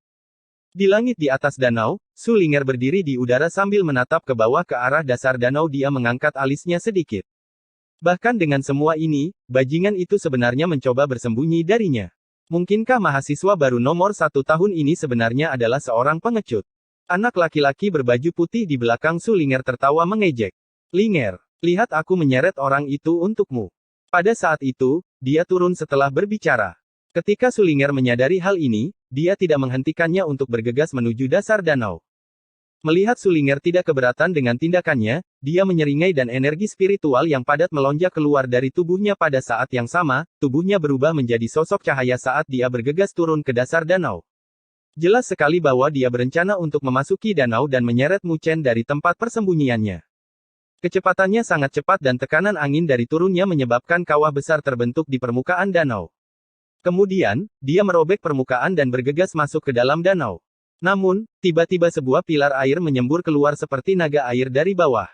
Di langit di atas danau, Su Ling'er berdiri di udara sambil menatap ke bawah ke arah dasar danau. Dia mengangkat alisnya sedikit. Bahkan dengan semua ini, bajingan itu sebenarnya mencoba bersembunyi darinya. Mungkinkah mahasiswa baru nomor 1 tahun ini sebenarnya adalah seorang pengecut? Anak laki-laki berbaju putih di belakang Su Ling'er tertawa mengejek. Ling'er, lihat aku menyeret orang itu untukmu. Pada saat itu, dia turun setelah berbicara. Ketika Sulinger menyadari hal ini, dia tidak menghentikannya untuk bergegas menuju dasar danau. Melihat Sulinger tidak keberatan dengan tindakannya, dia menyeringai dan energi spiritual yang padat melonjak keluar dari tubuhnya pada saat yang sama, tubuhnya berubah menjadi sosok cahaya saat dia bergegas turun ke dasar danau. Jelas sekali bahwa dia berencana untuk memasuki danau dan menyeret Mu Chen dari tempat persembunyiannya. Kecepatannya sangat cepat dan tekanan angin dari turunnya menyebabkan kawah besar terbentuk di permukaan danau. Kemudian, dia merobek permukaan dan bergegas masuk ke dalam danau. Namun, tiba-tiba sebuah pilar air menyembur keluar seperti naga air dari bawah.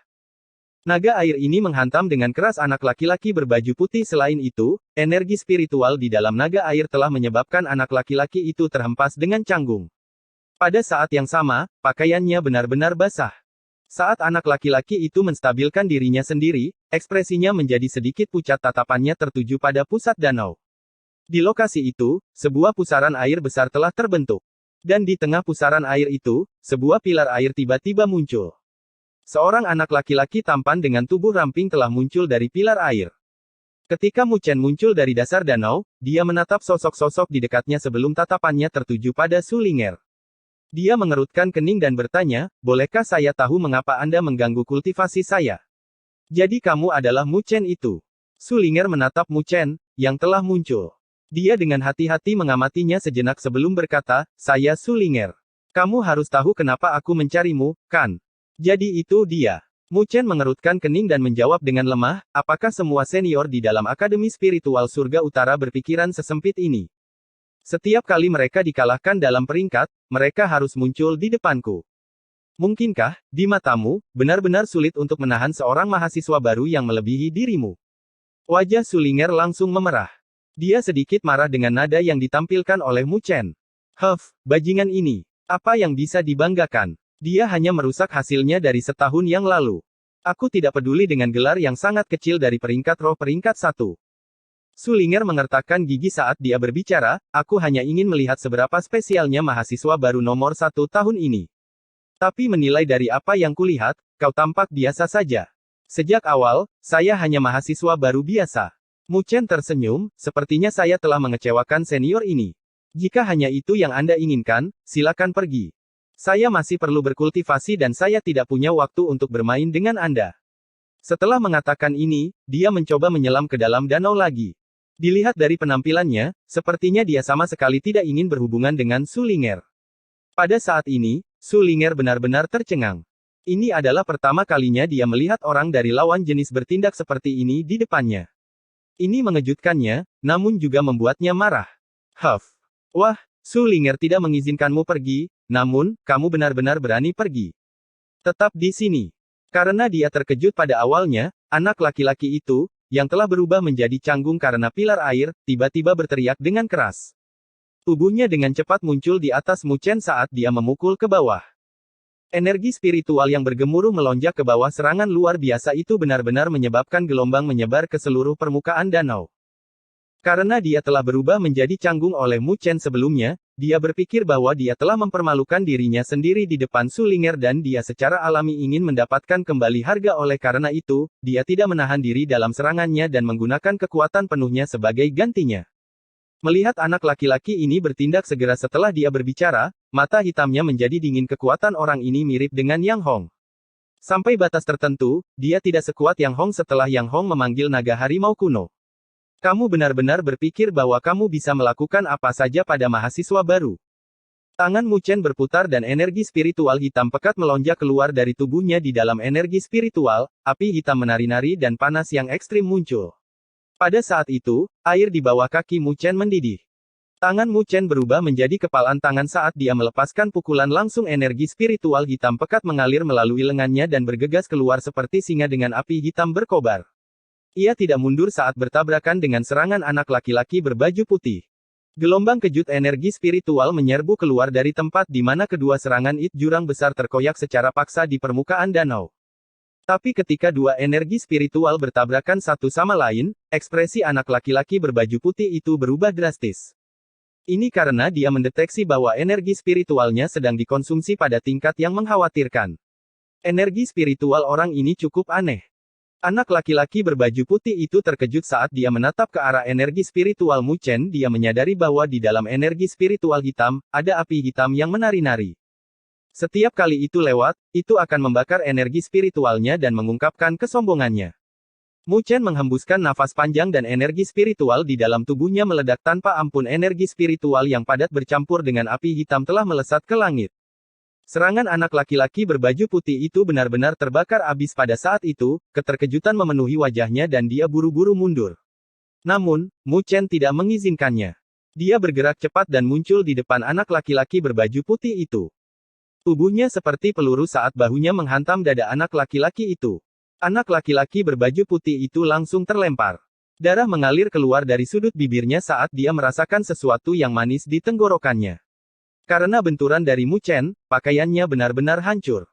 Naga air ini menghantam dengan keras anak laki-laki berbaju putih. Selain itu, energi spiritual di dalam naga air telah menyebabkan anak laki-laki itu terhempas dengan canggung. Pada saat yang sama, pakaiannya benar-benar basah. Saat anak laki-laki itu menstabilkan dirinya sendiri, ekspresinya menjadi sedikit pucat, tatapannya tertuju pada pusat danau. Di lokasi itu, sebuah pusaran air besar telah terbentuk. Dan di tengah pusaran air itu, sebuah pilar air tiba-tiba muncul. Seorang anak laki-laki tampan dengan tubuh ramping telah muncul dari pilar air. Ketika Mu Chen muncul dari dasar danau, dia menatap sosok-sosok di dekatnya sebelum tatapannya tertuju pada Sulinger. Dia mengerutkan kening dan bertanya, bolehkah saya tahu mengapa Anda mengganggu kultivasi saya? Jadi kamu adalah Mu Chen itu. Sulinger menatap Mu Chen, yang telah muncul. Dia dengan hati-hati mengamatinya sejenak sebelum berkata, saya Sulinger. Kamu harus tahu kenapa aku mencarimu, kan? Jadi itu dia. Mu Chen mengerutkan kening dan menjawab dengan lemah, apakah semua senior di dalam Akademi Spiritual Surga Utara berpikiran sesempit ini? Setiap kali mereka dikalahkan dalam peringkat, mereka harus muncul di depanku. Mungkinkah, di matamu, benar-benar sulit untuk menahan seorang mahasiswa baru yang melebihi dirimu? Wajah Sulinger langsung memerah. Dia sedikit marah dengan nada yang ditampilkan oleh Mu Chen. Bajingan ini. Apa yang bisa dibanggakan? Dia hanya merusak hasilnya dari setahun yang lalu. Aku tidak peduli dengan gelar yang sangat kecil dari peringkat roh peringkat 1. Sulinger mengertakkan gigi saat dia berbicara, aku hanya ingin melihat seberapa spesialnya mahasiswa baru nomor 1 tahun ini. Tapi menilai dari apa yang kulihat, kau tampak biasa saja. Sejak awal, saya hanya mahasiswa baru biasa. Mu Chen tersenyum, sepertinya saya telah mengecewakan senior ini. Jika hanya itu yang Anda inginkan, silakan pergi. Saya masih perlu berkultivasi dan saya tidak punya waktu untuk bermain dengan Anda. Setelah mengatakan ini, dia mencoba menyelam ke dalam danau lagi. Dilihat dari penampilannya, sepertinya dia sama sekali tidak ingin berhubungan dengan Sulinger. Pada saat ini, Sulinger benar-benar tercengang. Ini adalah pertama kalinya dia melihat orang dari lawan jenis bertindak seperti ini di depannya. Ini mengejutkannya, namun juga membuatnya marah. Wah, Sulinger tidak mengizinkanmu pergi, namun, kamu benar-benar berani pergi. Tetap di sini. Karena dia terkejut pada awalnya, anak laki-laki itu, yang telah berubah menjadi canggung karena pilar air, tiba-tiba berteriak dengan keras. Tubuhnya dengan cepat muncul di atas Mu Chen saat dia memukul ke bawah. Energi spiritual yang bergemuruh melonjak ke bawah. Serangan luar biasa itu benar-benar menyebabkan gelombang menyebar ke seluruh permukaan danau. Karena dia telah berubah menjadi canggung oleh Mu Chen sebelumnya, dia berpikir bahwa dia telah mempermalukan dirinya sendiri di depan Sulinger dan dia secara alami ingin mendapatkan kembali harga. Oleh karena itu, dia tidak menahan diri dalam serangannya dan menggunakan kekuatan penuhnya sebagai gantinya. Melihat anak laki-laki ini bertindak segera setelah dia berbicara, mata hitamnya menjadi dingin. Kekuatan orang ini mirip dengan Yang Hong. Sampai batas tertentu, dia tidak sekuat Yang Hong setelah Yang Hong memanggil naga harimau kuno. Kamu benar-benar berpikir bahwa kamu bisa melakukan apa saja pada mahasiswa baru. Tangan Mu Chen berputar dan energi spiritual hitam pekat melonjak keluar dari tubuhnya. Di dalam energi spiritual, api hitam menari-nari dan panas yang ekstrim muncul. Pada saat itu, air di bawah kaki Mu Chen mendidih. Tangan Mu Chen berubah menjadi kepalan tangan saat dia melepaskan pukulan. Langsung energi spiritual hitam pekat mengalir melalui lengannya dan bergegas keluar seperti singa dengan api hitam berkobar. Ia tidak mundur saat bertabrakan dengan serangan anak laki-laki berbaju putih. Gelombang kejut energi spiritual menyerbu keluar dari tempat di mana kedua serangan jurang besar terkoyak secara paksa di permukaan danau. Tapi ketika dua energi spiritual bertabrakan satu sama lain, ekspresi anak laki-laki berbaju putih itu berubah drastis. Ini karena dia mendeteksi bahwa energi spiritualnya sedang dikonsumsi pada tingkat yang mengkhawatirkan. Energi spiritual orang ini cukup aneh. Anak laki-laki berbaju putih itu terkejut saat dia menatap ke arah energi spiritual Mu Chen. Dia menyadari bahwa di dalam energi spiritual hitam, ada api hitam yang menari-nari. Setiap kali itu lewat, itu akan membakar energi spiritualnya dan mengungkapkan kesombongannya. Mu Chen menghembuskan nafas panjang dan energi spiritual di dalam tubuhnya meledak tanpa ampun. Energi spiritual yang padat bercampur dengan api hitam telah melesat ke langit. Serangan anak laki-laki berbaju putih itu benar-benar terbakar habis pada saat itu, keterkejutan memenuhi wajahnya dan dia buru-buru mundur. Namun, Mu Chen tidak mengizinkannya. Dia bergerak cepat dan muncul di depan anak laki-laki berbaju putih itu. Tubuhnya seperti peluru saat bahunya menghantam dada anak laki-laki itu. Anak laki-laki berbaju putih itu langsung terlempar. Darah mengalir keluar dari sudut bibirnya saat dia merasakan sesuatu yang manis di tenggorokannya. Karena benturan dari Mu Chen, pakaiannya benar-benar hancur.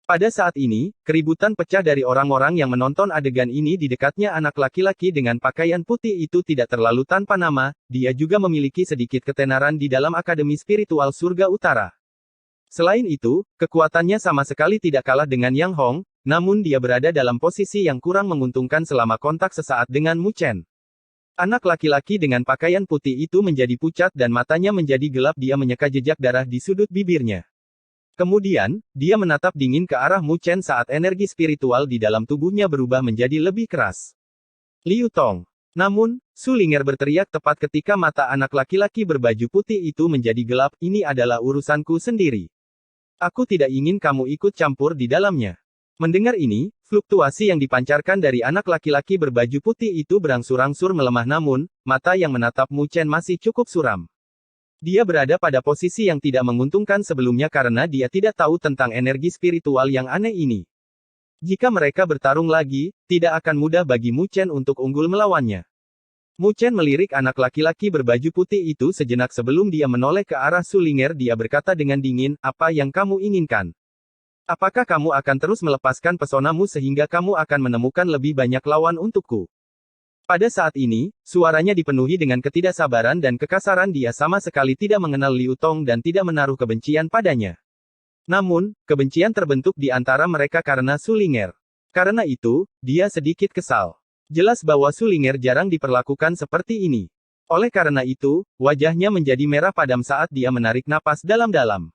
Pada saat ini, keributan pecah dari orang-orang yang menonton adegan ini di dekatnya. Anak laki-laki dengan pakaian putih itu tidak terlalu tanpa nama, dia juga memiliki sedikit ketenaran di dalam Akademi Spiritual Surga Utara. Selain itu, kekuatannya sama sekali tidak kalah dengan Yang Hong, namun dia berada dalam posisi yang kurang menguntungkan selama kontak sesaat dengan Mu Chen. Anak laki-laki dengan pakaian putih itu menjadi pucat dan matanya menjadi gelap. Dia menyeka jejak darah di sudut bibirnya. Kemudian, dia menatap dingin ke arah Mu Chen saat energi spiritual di dalam tubuhnya berubah menjadi lebih keras. Liu Tong. Namun, Su Ling'er berteriak tepat ketika mata anak laki-laki berbaju putih itu menjadi gelap. Ini adalah urusanku sendiri. Aku tidak ingin kamu ikut campur di dalamnya. Mendengar ini, fluktuasi yang dipancarkan dari anak laki-laki berbaju putih itu berangsur-angsur melemah, namun, mata yang menatap Mu Chen masih cukup suram. Dia berada pada posisi yang tidak menguntungkan sebelumnya karena dia tidak tahu tentang energi spiritual yang aneh ini. Jika mereka bertarung lagi, tidak akan mudah bagi Mu Chen untuk unggul melawannya. Mu Chen melirik anak laki-laki berbaju putih itu sejenak sebelum dia menoleh ke arah Su Ling'er. Dia berkata dengan dingin, "Apa yang kamu inginkan? Apakah kamu akan terus melepaskan pesonamu sehingga kamu akan menemukan lebih banyak lawan untukku?" Pada saat ini, suaranya dipenuhi dengan ketidaksabaran dan kekasaran. Dia sama sekali tidak mengenal Liu Tong dan tidak menaruh kebencian padanya. Namun, kebencian terbentuk di antara mereka karena Su Ling'er. Karena itu, dia sedikit kesal. Jelas bahwa Su Ling'er jarang diperlakukan seperti ini. Oleh karena itu, wajahnya menjadi merah padam saat dia menarik napas dalam-dalam.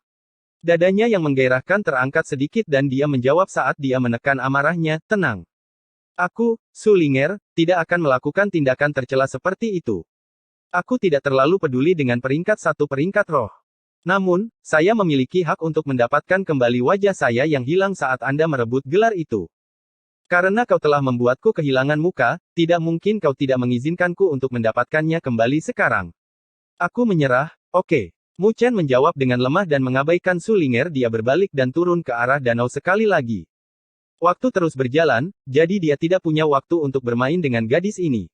Dadanya yang menggairahkan terangkat sedikit dan dia menjawab saat dia menekan amarahnya, "Tenang. Aku, Su Ling'er, tidak akan melakukan tindakan tercela seperti itu. Aku tidak terlalu peduli dengan peringkat roh. Namun, saya memiliki hak untuk mendapatkan kembali wajah saya yang hilang saat Anda merebut gelar itu. Karena kau telah membuatku kehilangan muka, tidak mungkin kau tidak mengizinkanku untuk mendapatkannya kembali sekarang. Aku menyerah, oke." Mu Chen menjawab dengan lemah dan mengabaikan Su Ling'er. Dia berbalik dan turun ke arah danau sekali lagi. Waktu terus berjalan, jadi dia tidak punya waktu untuk bermain dengan gadis ini.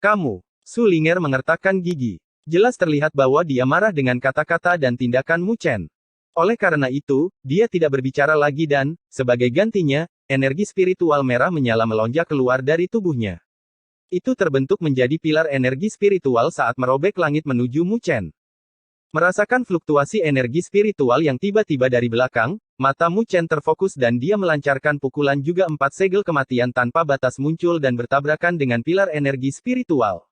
"Kamu." Su Ling'er mengertakkan gigi. Jelas terlihat bahwa dia marah dengan kata-kata dan tindakan Mu Chen. Oleh karena itu, dia tidak berbicara lagi dan, sebagai gantinya, energi spiritual merah menyala melonjak keluar dari tubuhnya. Itu terbentuk menjadi pilar energi spiritual saat merobek langit menuju Mu Chen. Merasakan fluktuasi energi spiritual yang tiba-tiba dari belakang, mata Mu Chen terfokus dan dia melancarkan pukulan juga. 4 segel kematian tanpa batas muncul dan bertabrakan dengan pilar energi spiritual.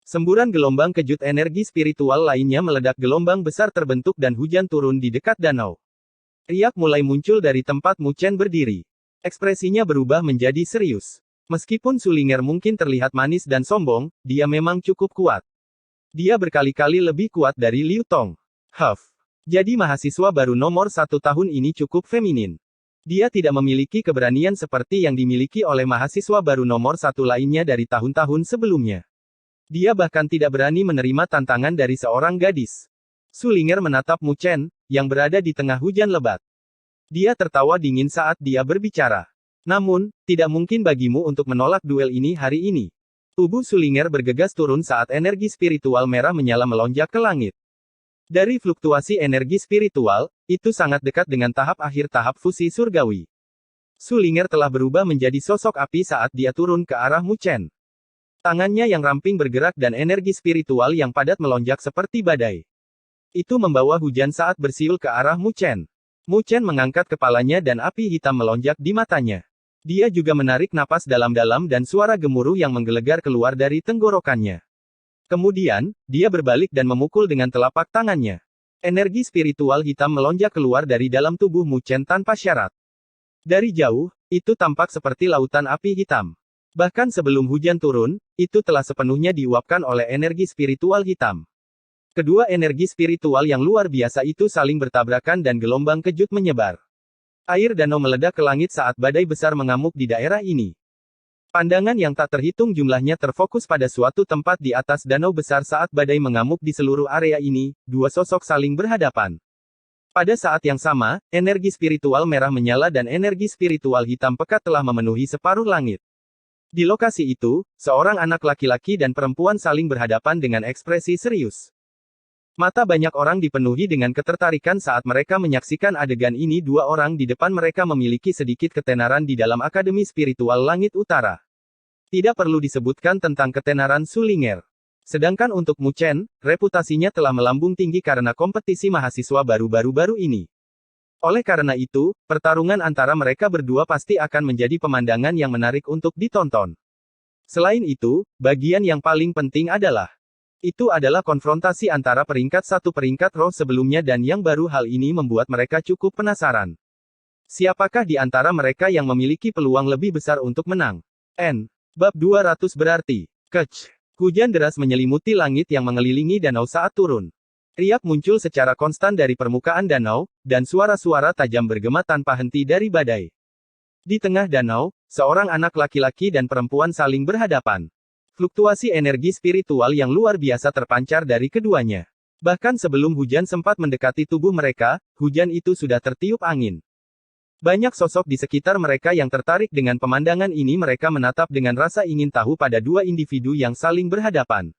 Semburan gelombang kejut energi spiritual lainnya meledak. Gelombang besar terbentuk dan hujan turun di dekat danau. Riak mulai muncul dari tempat Mu Chen berdiri. Ekspresinya berubah menjadi serius. Meskipun Su Ling'er mungkin terlihat manis dan sombong, dia memang cukup kuat. Dia berkali-kali lebih kuat dari Liu Tong. Jadi mahasiswa baru nomor 1 tahun ini cukup feminin. Dia tidak memiliki keberanian seperti yang dimiliki oleh mahasiswa baru nomor 1 lainnya dari tahun-tahun sebelumnya. Dia bahkan tidak berani menerima tantangan dari seorang gadis. Su Ling'er menatap Mu Chen, yang berada di tengah hujan lebat. Dia tertawa dingin saat dia berbicara. "Namun, tidak mungkin bagimu untuk menolak duel ini hari ini." Tubuh Su Ling'er bergegas turun saat energi spiritual merah menyala melonjak ke langit. Dari fluktuasi energi spiritual, itu sangat dekat dengan tahap akhir tahap fusi surgawi. Su Ling'er telah berubah menjadi sosok api saat dia turun ke arah Mu Chen. Tangannya yang ramping bergerak dan energi spiritual yang padat melonjak seperti badai. Itu membawa hujan saat bersiul ke arah Mu Chen. Mu Chen mengangkat kepalanya dan api hitam melonjak di matanya. Dia juga menarik napas dalam-dalam dan suara gemuruh yang menggelegar keluar dari tenggorokannya. Kemudian, dia berbalik dan memukul dengan telapak tangannya. Energi spiritual hitam melonjak keluar dari dalam tubuh Mu Chen tanpa syarat. Dari jauh, itu tampak seperti lautan api hitam. Bahkan sebelum hujan turun, itu telah sepenuhnya diuapkan oleh energi spiritual hitam. Kedua energi spiritual yang luar biasa itu saling bertabrakan dan gelombang kejut menyebar. Air danau meledak ke langit saat badai besar mengamuk di daerah ini. Pandangan yang tak terhitung jumlahnya terfokus pada suatu tempat di atas danau besar saat badai mengamuk di seluruh area ini, dua sosok saling berhadapan. Pada saat yang sama, energi spiritual merah menyala dan energi spiritual hitam pekat telah memenuhi separuh langit. Di lokasi itu, seorang anak laki-laki dan perempuan saling berhadapan dengan ekspresi serius. Mata banyak orang dipenuhi dengan ketertarikan saat mereka menyaksikan adegan ini. Dua orang di depan mereka memiliki sedikit ketenaran di dalam Akademi Spiritual Langit Utara. Tidak perlu disebutkan tentang ketenaran Sulinger. Sedangkan untuk Mu Chen, reputasinya telah melambung tinggi karena kompetisi mahasiswa baru-baru ini. Oleh karena itu, pertarungan antara mereka berdua pasti akan menjadi pemandangan yang menarik untuk ditonton. Selain itu, bagian yang paling penting adalah konfrontasi antara peringkat satu peringkat roh sebelumnya dan yang baru. Hal ini membuat mereka cukup penasaran. Siapakah di antara mereka yang memiliki peluang lebih besar untuk menang? Bab 200 berarti, Kech. Hujan deras menyelimuti langit yang mengelilingi danau saat turun. Riak muncul secara konstan dari permukaan danau, dan suara-suara tajam bergema tanpa henti dari badai. Di tengah danau, seorang anak laki-laki dan perempuan saling berhadapan. Fluktuasi energi spiritual yang luar biasa terpancar dari keduanya. Bahkan sebelum hujan sempat mendekati tubuh mereka, hujan itu sudah tertiup angin. Banyak sosok di sekitar mereka yang tertarik dengan pemandangan ini. Mereka menatap dengan rasa ingin tahu pada dua individu yang saling berhadapan.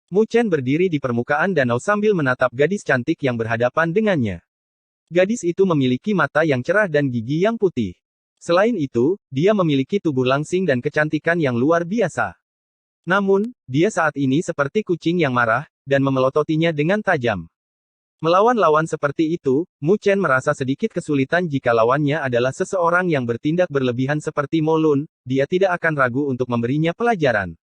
Mu Chen berdiri di permukaan danau sambil menatap gadis cantik yang berhadapan dengannya. Gadis itu memiliki mata yang cerah dan gigi yang putih. Selain itu, dia memiliki tubuh langsing dan kecantikan yang luar biasa. Namun, dia saat ini seperti kucing yang marah, dan memelototinya dengan tajam. Melawan lawan seperti itu, Mu Chen merasa sedikit kesulitan jika lawannya adalah seseorang yang bertindak berlebihan seperti Mo Lun. Dia tidak akan ragu untuk memberinya pelajaran.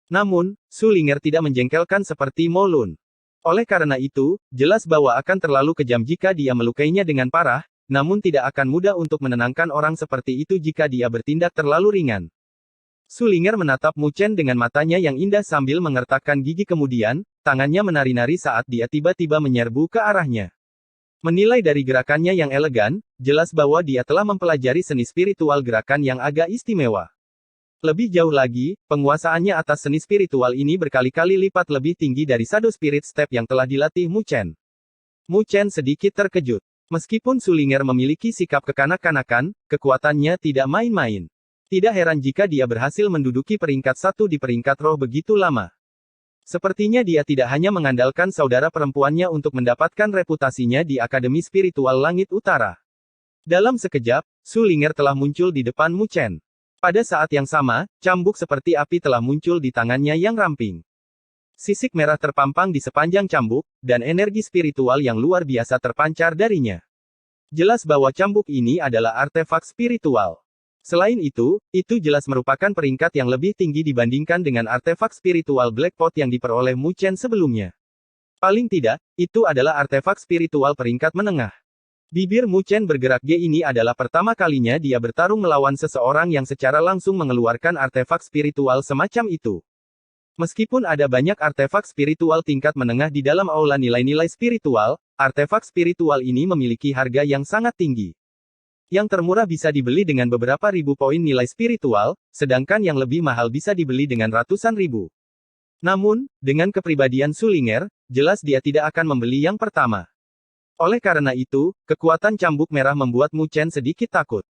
Namun, Sulinger tidak menjengkelkan seperti Mo Lun. Oleh karena itu, jelas bahwa akan terlalu kejam jika dia melukainya dengan parah, namun tidak akan mudah untuk menenangkan orang seperti itu jika dia bertindak terlalu ringan. Sulinger menatap Mu Chen dengan matanya yang indah sambil mengertakkan gigi, kemudian, tangannya menari-nari saat dia tiba-tiba menyerbu ke arahnya. Menilai dari gerakannya yang elegan, jelas bahwa dia telah mempelajari seni spiritual gerakan yang agak istimewa. Lebih jauh lagi, penguasaannya atas seni spiritual ini berkali-kali lipat lebih tinggi dari Shadow Spirit Step yang telah dilatih Mu Chen. Mu Chen sedikit terkejut. Meskipun Sulinger memiliki sikap kekanak-kanakan, kekuatannya tidak main-main. Tidak heran jika dia berhasil menduduki peringkat satu di peringkat roh begitu lama. Sepertinya dia tidak hanya mengandalkan saudara perempuannya untuk mendapatkan reputasinya di Akademi Spiritual Langit Utara. Dalam sekejap, Sulinger telah muncul di depan Mu Chen. Pada saat yang sama, cambuk seperti api telah muncul di tangannya yang ramping. Sisik merah terpampang di sepanjang cambuk, dan energi spiritual yang luar biasa terpancar darinya. Jelas bahwa cambuk ini adalah artefak spiritual. Selain itu jelas merupakan peringkat yang lebih tinggi dibandingkan dengan artefak spiritual Black Pot yang diperoleh Mu Chen sebelumnya. Paling tidak, itu adalah artefak spiritual peringkat menengah. Bibir Mu Chen bergerak. Ini adalah pertama kalinya dia bertarung melawan seseorang yang secara langsung mengeluarkan artefak spiritual semacam itu. Meskipun ada banyak artefak spiritual tingkat menengah di dalam aula nilai-nilai spiritual, artefak spiritual ini memiliki harga yang sangat tinggi. Yang termurah bisa dibeli dengan beberapa ribu poin nilai spiritual, sedangkan yang lebih mahal bisa dibeli dengan ratusan ribu. Namun, dengan kepribadian Sulinger, jelas dia tidak akan membeli yang pertama. Oleh karena itu, kekuatan cambuk merah membuat Mu Chen sedikit takut.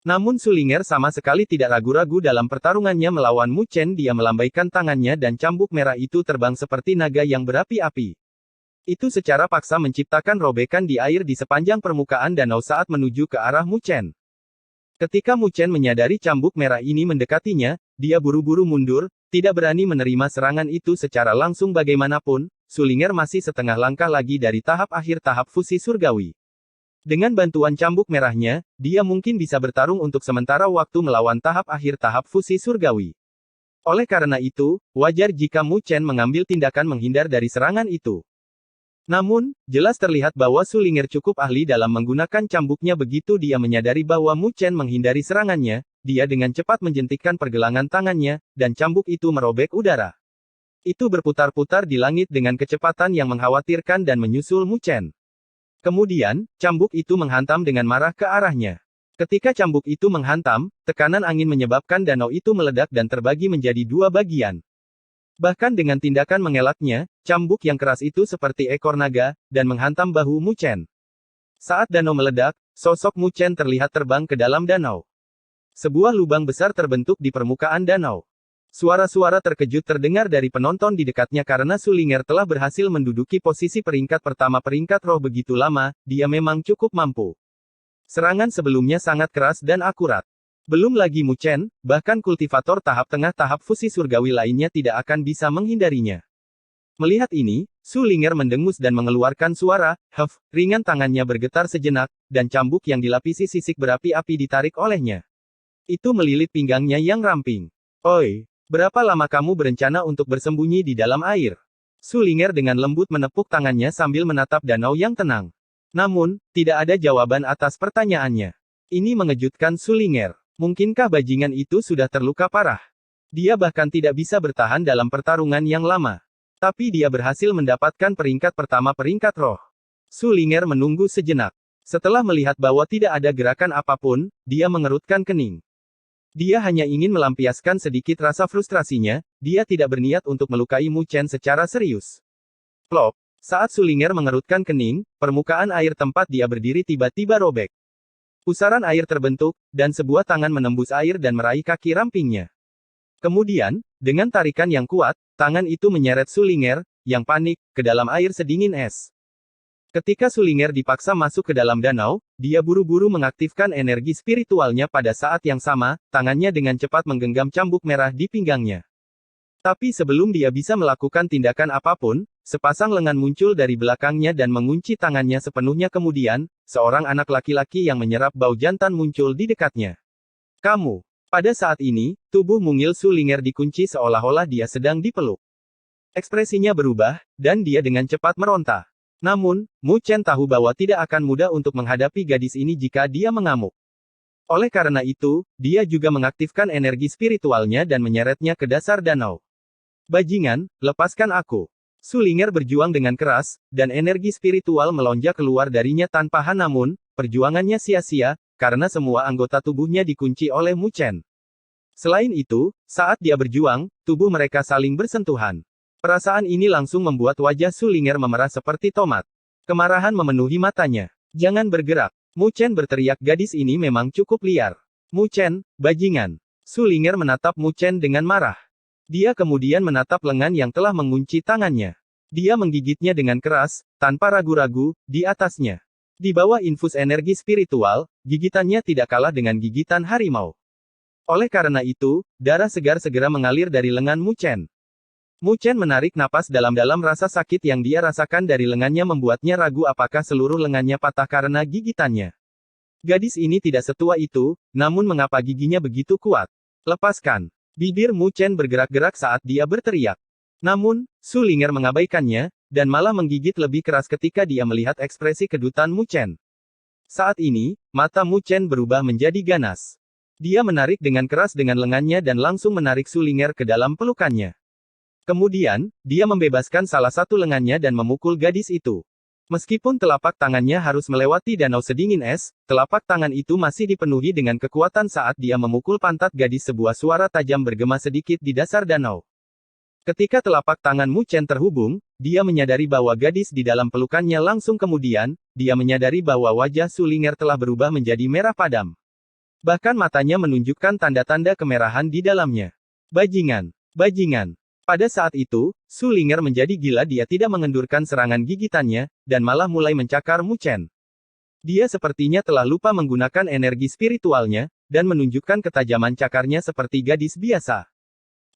Namun Sulinger sama sekali tidak ragu-ragu dalam pertarungannya melawan Mu Chen. Dia melambaikan tangannya dan cambuk merah itu terbang seperti naga yang berapi-api. Itu secara paksa menciptakan robekan di air di sepanjang permukaan danau saat menuju ke arah Mu Chen. Ketika Mu Chen menyadari cambuk merah ini mendekatinya, dia buru-buru mundur, tidak berani menerima serangan itu secara langsung. Bagaimanapun, Sulinger masih setengah langkah lagi dari tahap akhir tahap fusi surgawi. Dengan bantuan cambuk merahnya, dia mungkin bisa bertarung untuk sementara waktu melawan tahap akhir tahap fusi surgawi. Oleh karena itu, wajar jika Mu Chen mengambil tindakan menghindar dari serangan itu. Namun, jelas terlihat bahwa Su Ling'er cukup ahli dalam menggunakan cambuknya. Begitu dia menyadari bahwa Mu Chen menghindari serangannya, dia dengan cepat menjentikkan pergelangan tangannya, dan cambuk itu merobek udara. Itu berputar-putar di langit dengan kecepatan yang mengkhawatirkan dan menyusul Mu Chen. Kemudian, cambuk itu menghantam dengan marah ke arahnya. Ketika cambuk itu menghantam, tekanan angin menyebabkan danau itu meledak dan terbagi menjadi dua bagian. Bahkan dengan tindakan mengelaknya, cambuk yang keras itu seperti ekor naga, dan menghantam bahu Mu Chen. Saat danau meledak, sosok Mu Chen terlihat terbang ke dalam danau. Sebuah lubang besar terbentuk di permukaan danau. Suara-suara terkejut terdengar dari penonton di dekatnya karena Su Ling'er telah berhasil menduduki posisi peringkat pertama peringkat roh begitu lama, dia memang cukup mampu. Serangan sebelumnya sangat keras dan akurat. Belum lagi Mu Chen, bahkan kultivator tahap tengah tahap fusi surgawi lainnya tidak akan bisa menghindarinya. Melihat ini, Su Ling'er mendengus dan mengeluarkan suara, "Huff," ringan tangannya bergetar sejenak, dan cambuk yang dilapisi sisik berapi-api ditarik olehnya. Itu melilit pinggangnya yang ramping. "Oi, berapa lama kamu berencana untuk bersembunyi di dalam air?" Su Ling'er dengan lembut menepuk tangannya sambil menatap danau yang tenang. Namun, tidak ada jawaban atas pertanyaannya. Ini mengejutkan Su Ling'er. Mungkinkah bajingan itu sudah terluka parah? Dia bahkan tidak bisa bertahan dalam pertarungan yang lama. Tapi dia berhasil mendapatkan peringkat pertama peringkat roh. Su Ling'er menunggu sejenak. Setelah melihat bahwa tidak ada gerakan apapun, dia mengerutkan kening. Dia hanya ingin melampiaskan sedikit rasa frustrasinya, dia tidak berniat untuk melukai Mu Chen secara serius. Plop! Saat Su Ling'er mengerutkan kening, permukaan air tempat dia berdiri tiba-tiba robek. Pusaran air terbentuk, dan sebuah tangan menembus air dan meraih kaki rampingnya. Kemudian, dengan tarikan yang kuat, tangan itu menyeret Su Ling'er, yang panik, ke dalam air sedingin es. Ketika Su Ling'er dipaksa masuk ke dalam danau, dia buru-buru mengaktifkan energi spiritualnya. Pada saat yang sama, tangannya dengan cepat menggenggam cambuk merah di pinggangnya. Tapi sebelum dia bisa melakukan tindakan apapun, sepasang lengan muncul dari belakangnya dan mengunci tangannya sepenuhnya. Kemudian, seorang anak laki-laki yang menyerap bau jantan muncul di dekatnya. "Kamu." Pada saat ini, tubuh mungil Su Ling'er dikunci seolah-olah dia sedang dipeluk. Ekspresinya berubah, dan dia dengan cepat meronta. Namun, Mu Chen tahu bahwa tidak akan mudah untuk menghadapi gadis ini jika dia mengamuk. Oleh karena itu, dia juga mengaktifkan energi spiritualnya dan menyeretnya ke dasar danau. "Bajingan, lepaskan aku." Su Ling'er berjuang dengan keras, dan energi spiritual melonjak keluar darinya tanpa henti. Namun, perjuangannya sia-sia, karena semua anggota tubuhnya dikunci oleh Mu Chen. Selain itu, saat dia berjuang, tubuh mereka saling bersentuhan. Perasaan ini langsung membuat wajah Su Ling'er memerah seperti tomat. Kemarahan memenuhi matanya. "Jangan bergerak." Mu Chen berteriak. Gadis ini memang cukup liar. "Mu Chen, bajingan." Su Ling'er menatap Mu Chen dengan marah. Dia kemudian menatap lengan yang telah mengunci tangannya. Dia menggigitnya dengan keras, tanpa ragu-ragu, di atasnya. Di bawah infus energi spiritual, gigitannya tidak kalah dengan gigitan harimau. Oleh karena itu, darah segar segera mengalir dari lengan Mu Chen. Mu Chen menarik napas dalam-dalam. Rasa sakit yang dia rasakan dari lengannya membuatnya ragu apakah seluruh lengannya patah karena gigitannya. Gadis ini tidak setua itu, namun mengapa giginya begitu kuat? "Lepaskan." Bibir Mu Chen bergerak-gerak saat dia berteriak. Namun, Su Ling'er mengabaikannya, dan malah menggigit lebih keras ketika dia melihat ekspresi kedutan Mu Chen. Saat ini, mata Mu Chen berubah menjadi ganas. Dia menarik dengan keras dengan lengannya dan langsung menarik Su Ling'er ke dalam pelukannya. Kemudian, dia membebaskan salah satu lengannya dan memukul gadis itu. Meskipun telapak tangannya harus melewati danau sedingin es, telapak tangan itu masih dipenuhi dengan kekuatan saat dia memukul pantat gadis. Sebuah suara tajam bergema sedikit di dasar danau. Ketika telapak tangan Mu Chen terhubung, dia menyadari bahwa gadis di dalam pelukannya langsung. Kemudian, dia menyadari bahwa wajah Su Ling'er telah berubah menjadi merah padam. Bahkan matanya menunjukkan tanda-tanda kemerahan di dalamnya. "Bajingan! Bajingan!" Pada saat itu, Su Ling'er menjadi gila. Dia tidak mengendurkan serangan gigitannya, dan malah mulai mencakar Mu Chen. Dia sepertinya telah lupa menggunakan energi spiritualnya, dan menunjukkan ketajaman cakarnya seperti gadis biasa.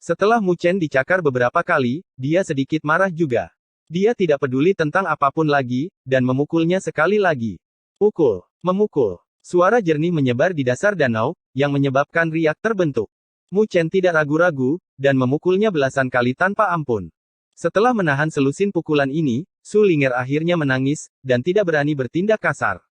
Setelah Mu Chen dicakar beberapa kali, dia sedikit marah juga. Dia tidak peduli tentang apapun lagi, dan memukulnya sekali lagi. Pukul, memukul. Suara jernih menyebar di dasar danau, yang menyebabkan riak terbentuk. Mu Chen tidak ragu-ragu, dan memukulnya belasan kali tanpa ampun. Setelah menahan selusin pukulan ini, Su Ling'er akhirnya menangis, dan tidak berani bertindak kasar.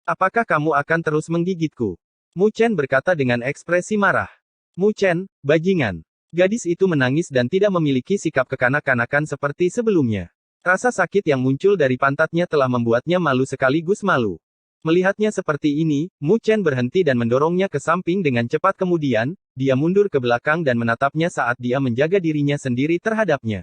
Apakah kamu akan terus menggigitku? Mu Chen berkata dengan ekspresi marah. Mu Chen, bajingan. Gadis itu menangis dan tidak memiliki sikap kekanak-kanakan seperti sebelumnya. Rasa sakit yang muncul dari pantatnya telah membuatnya malu sekaligus malu. Melihatnya seperti ini, Mu Chen berhenti dan mendorongnya ke samping dengan cepat kemudian, dia mundur ke belakang dan menatapnya saat dia menjaga dirinya sendiri terhadapnya.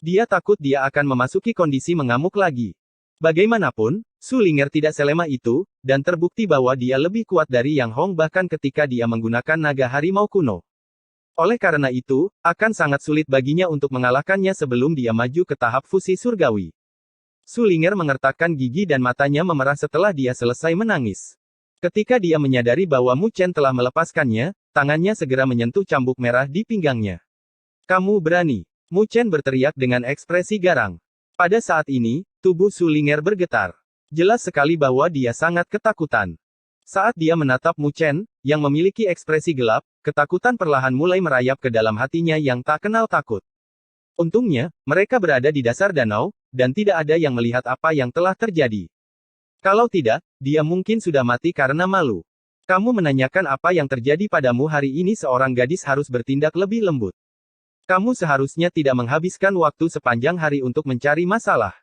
Dia takut dia akan memasuki kondisi mengamuk lagi. Bagaimanapun, Su Ling'er tidak selemah itu, dan terbukti bahwa dia lebih kuat dari Yang Hong bahkan ketika dia menggunakan naga harimau kuno. Oleh karena itu, akan sangat sulit baginya untuk mengalahkannya sebelum dia maju ke tahap fusi surgawi. Su Ling'er mengertakkan gigi dan matanya memerah setelah dia selesai menangis. Ketika dia menyadari bahwa Mu Chen telah melepaskannya, tangannya segera menyentuh cambuk merah di pinggangnya. Kamu berani. Mu Chen berteriak dengan ekspresi garang. Pada saat ini, tubuh Su Ling'er bergetar. Jelas sekali bahwa dia sangat ketakutan. Saat dia menatap Mu Chen, yang memiliki ekspresi gelap, ketakutan perlahan mulai merayap ke dalam hatinya yang tak kenal takut. Untungnya, mereka berada di dasar danau, dan tidak ada yang melihat apa yang telah terjadi. Kalau tidak, dia mungkin sudah mati karena malu. Kamu menanyakan apa yang terjadi padamu hari ini seorang gadis harus bertindak lebih lembut. Kamu seharusnya tidak menghabiskan waktu sepanjang hari untuk mencari masalah.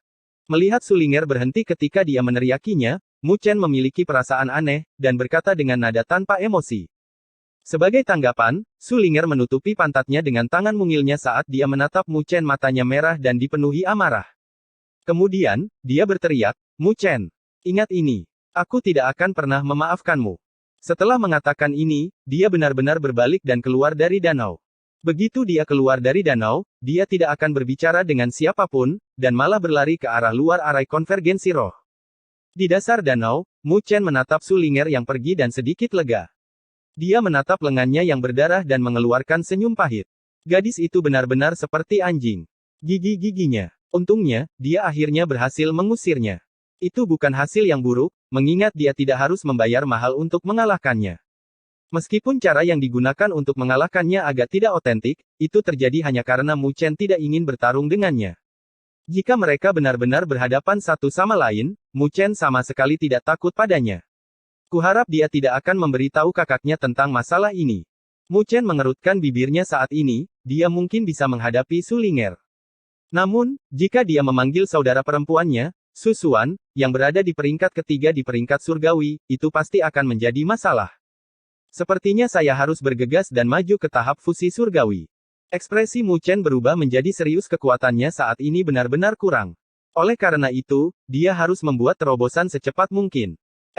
Melihat Su Ling'er berhenti ketika dia meneriakinya, Mu Chen memiliki perasaan aneh, dan berkata dengan nada tanpa emosi. Sebagai tanggapan, Su Ling'er menutupi pantatnya dengan tangan mungilnya saat dia menatap Mu Chen matanya merah dan dipenuhi amarah. Kemudian, dia berteriak, Mu Chen, ingat ini. Aku tidak akan pernah memaafkanmu. Setelah mengatakan ini, dia benar-benar berbalik dan keluar dari danau. Begitu dia keluar dari danau, dia tidak akan berbicara dengan siapapun, dan malah berlari ke arah luar arai konvergensi roh. Di dasar danau, Mu Chen menatap Su Ling'er yang pergi dan sedikit lega. Dia menatap lengannya yang berdarah dan mengeluarkan senyum pahit. Gadis itu benar-benar seperti anjing. Gigi-giginya. Untungnya, dia akhirnya berhasil mengusirnya. Itu bukan hasil yang buruk, mengingat dia tidak harus membayar mahal untuk mengalahkannya. Meskipun cara yang digunakan untuk mengalahkannya agak tidak otentik, itu terjadi hanya karena Mu Chen tidak ingin bertarung dengannya. Jika mereka benar-benar berhadapan satu sama lain, Mu Chen sama sekali tidak takut padanya. Kuharap dia tidak akan memberitahu kakaknya tentang masalah ini. Mu Chen mengerutkan bibirnya saat ini, dia mungkin bisa menghadapi Su Ling'er. Namun, jika dia memanggil saudara perempuannya, Su Xuan, yang berada di peringkat ketiga di peringkat surgawi, itu pasti akan menjadi masalah. Sepertinya saya harus bergegas dan maju ke tahap fusi surgawi. Ekspresi Mu Chen berubah menjadi serius, kekuatannya saat ini benar-benar kurang. Oleh karena itu, dia harus membuat terobosan secepat mungkin.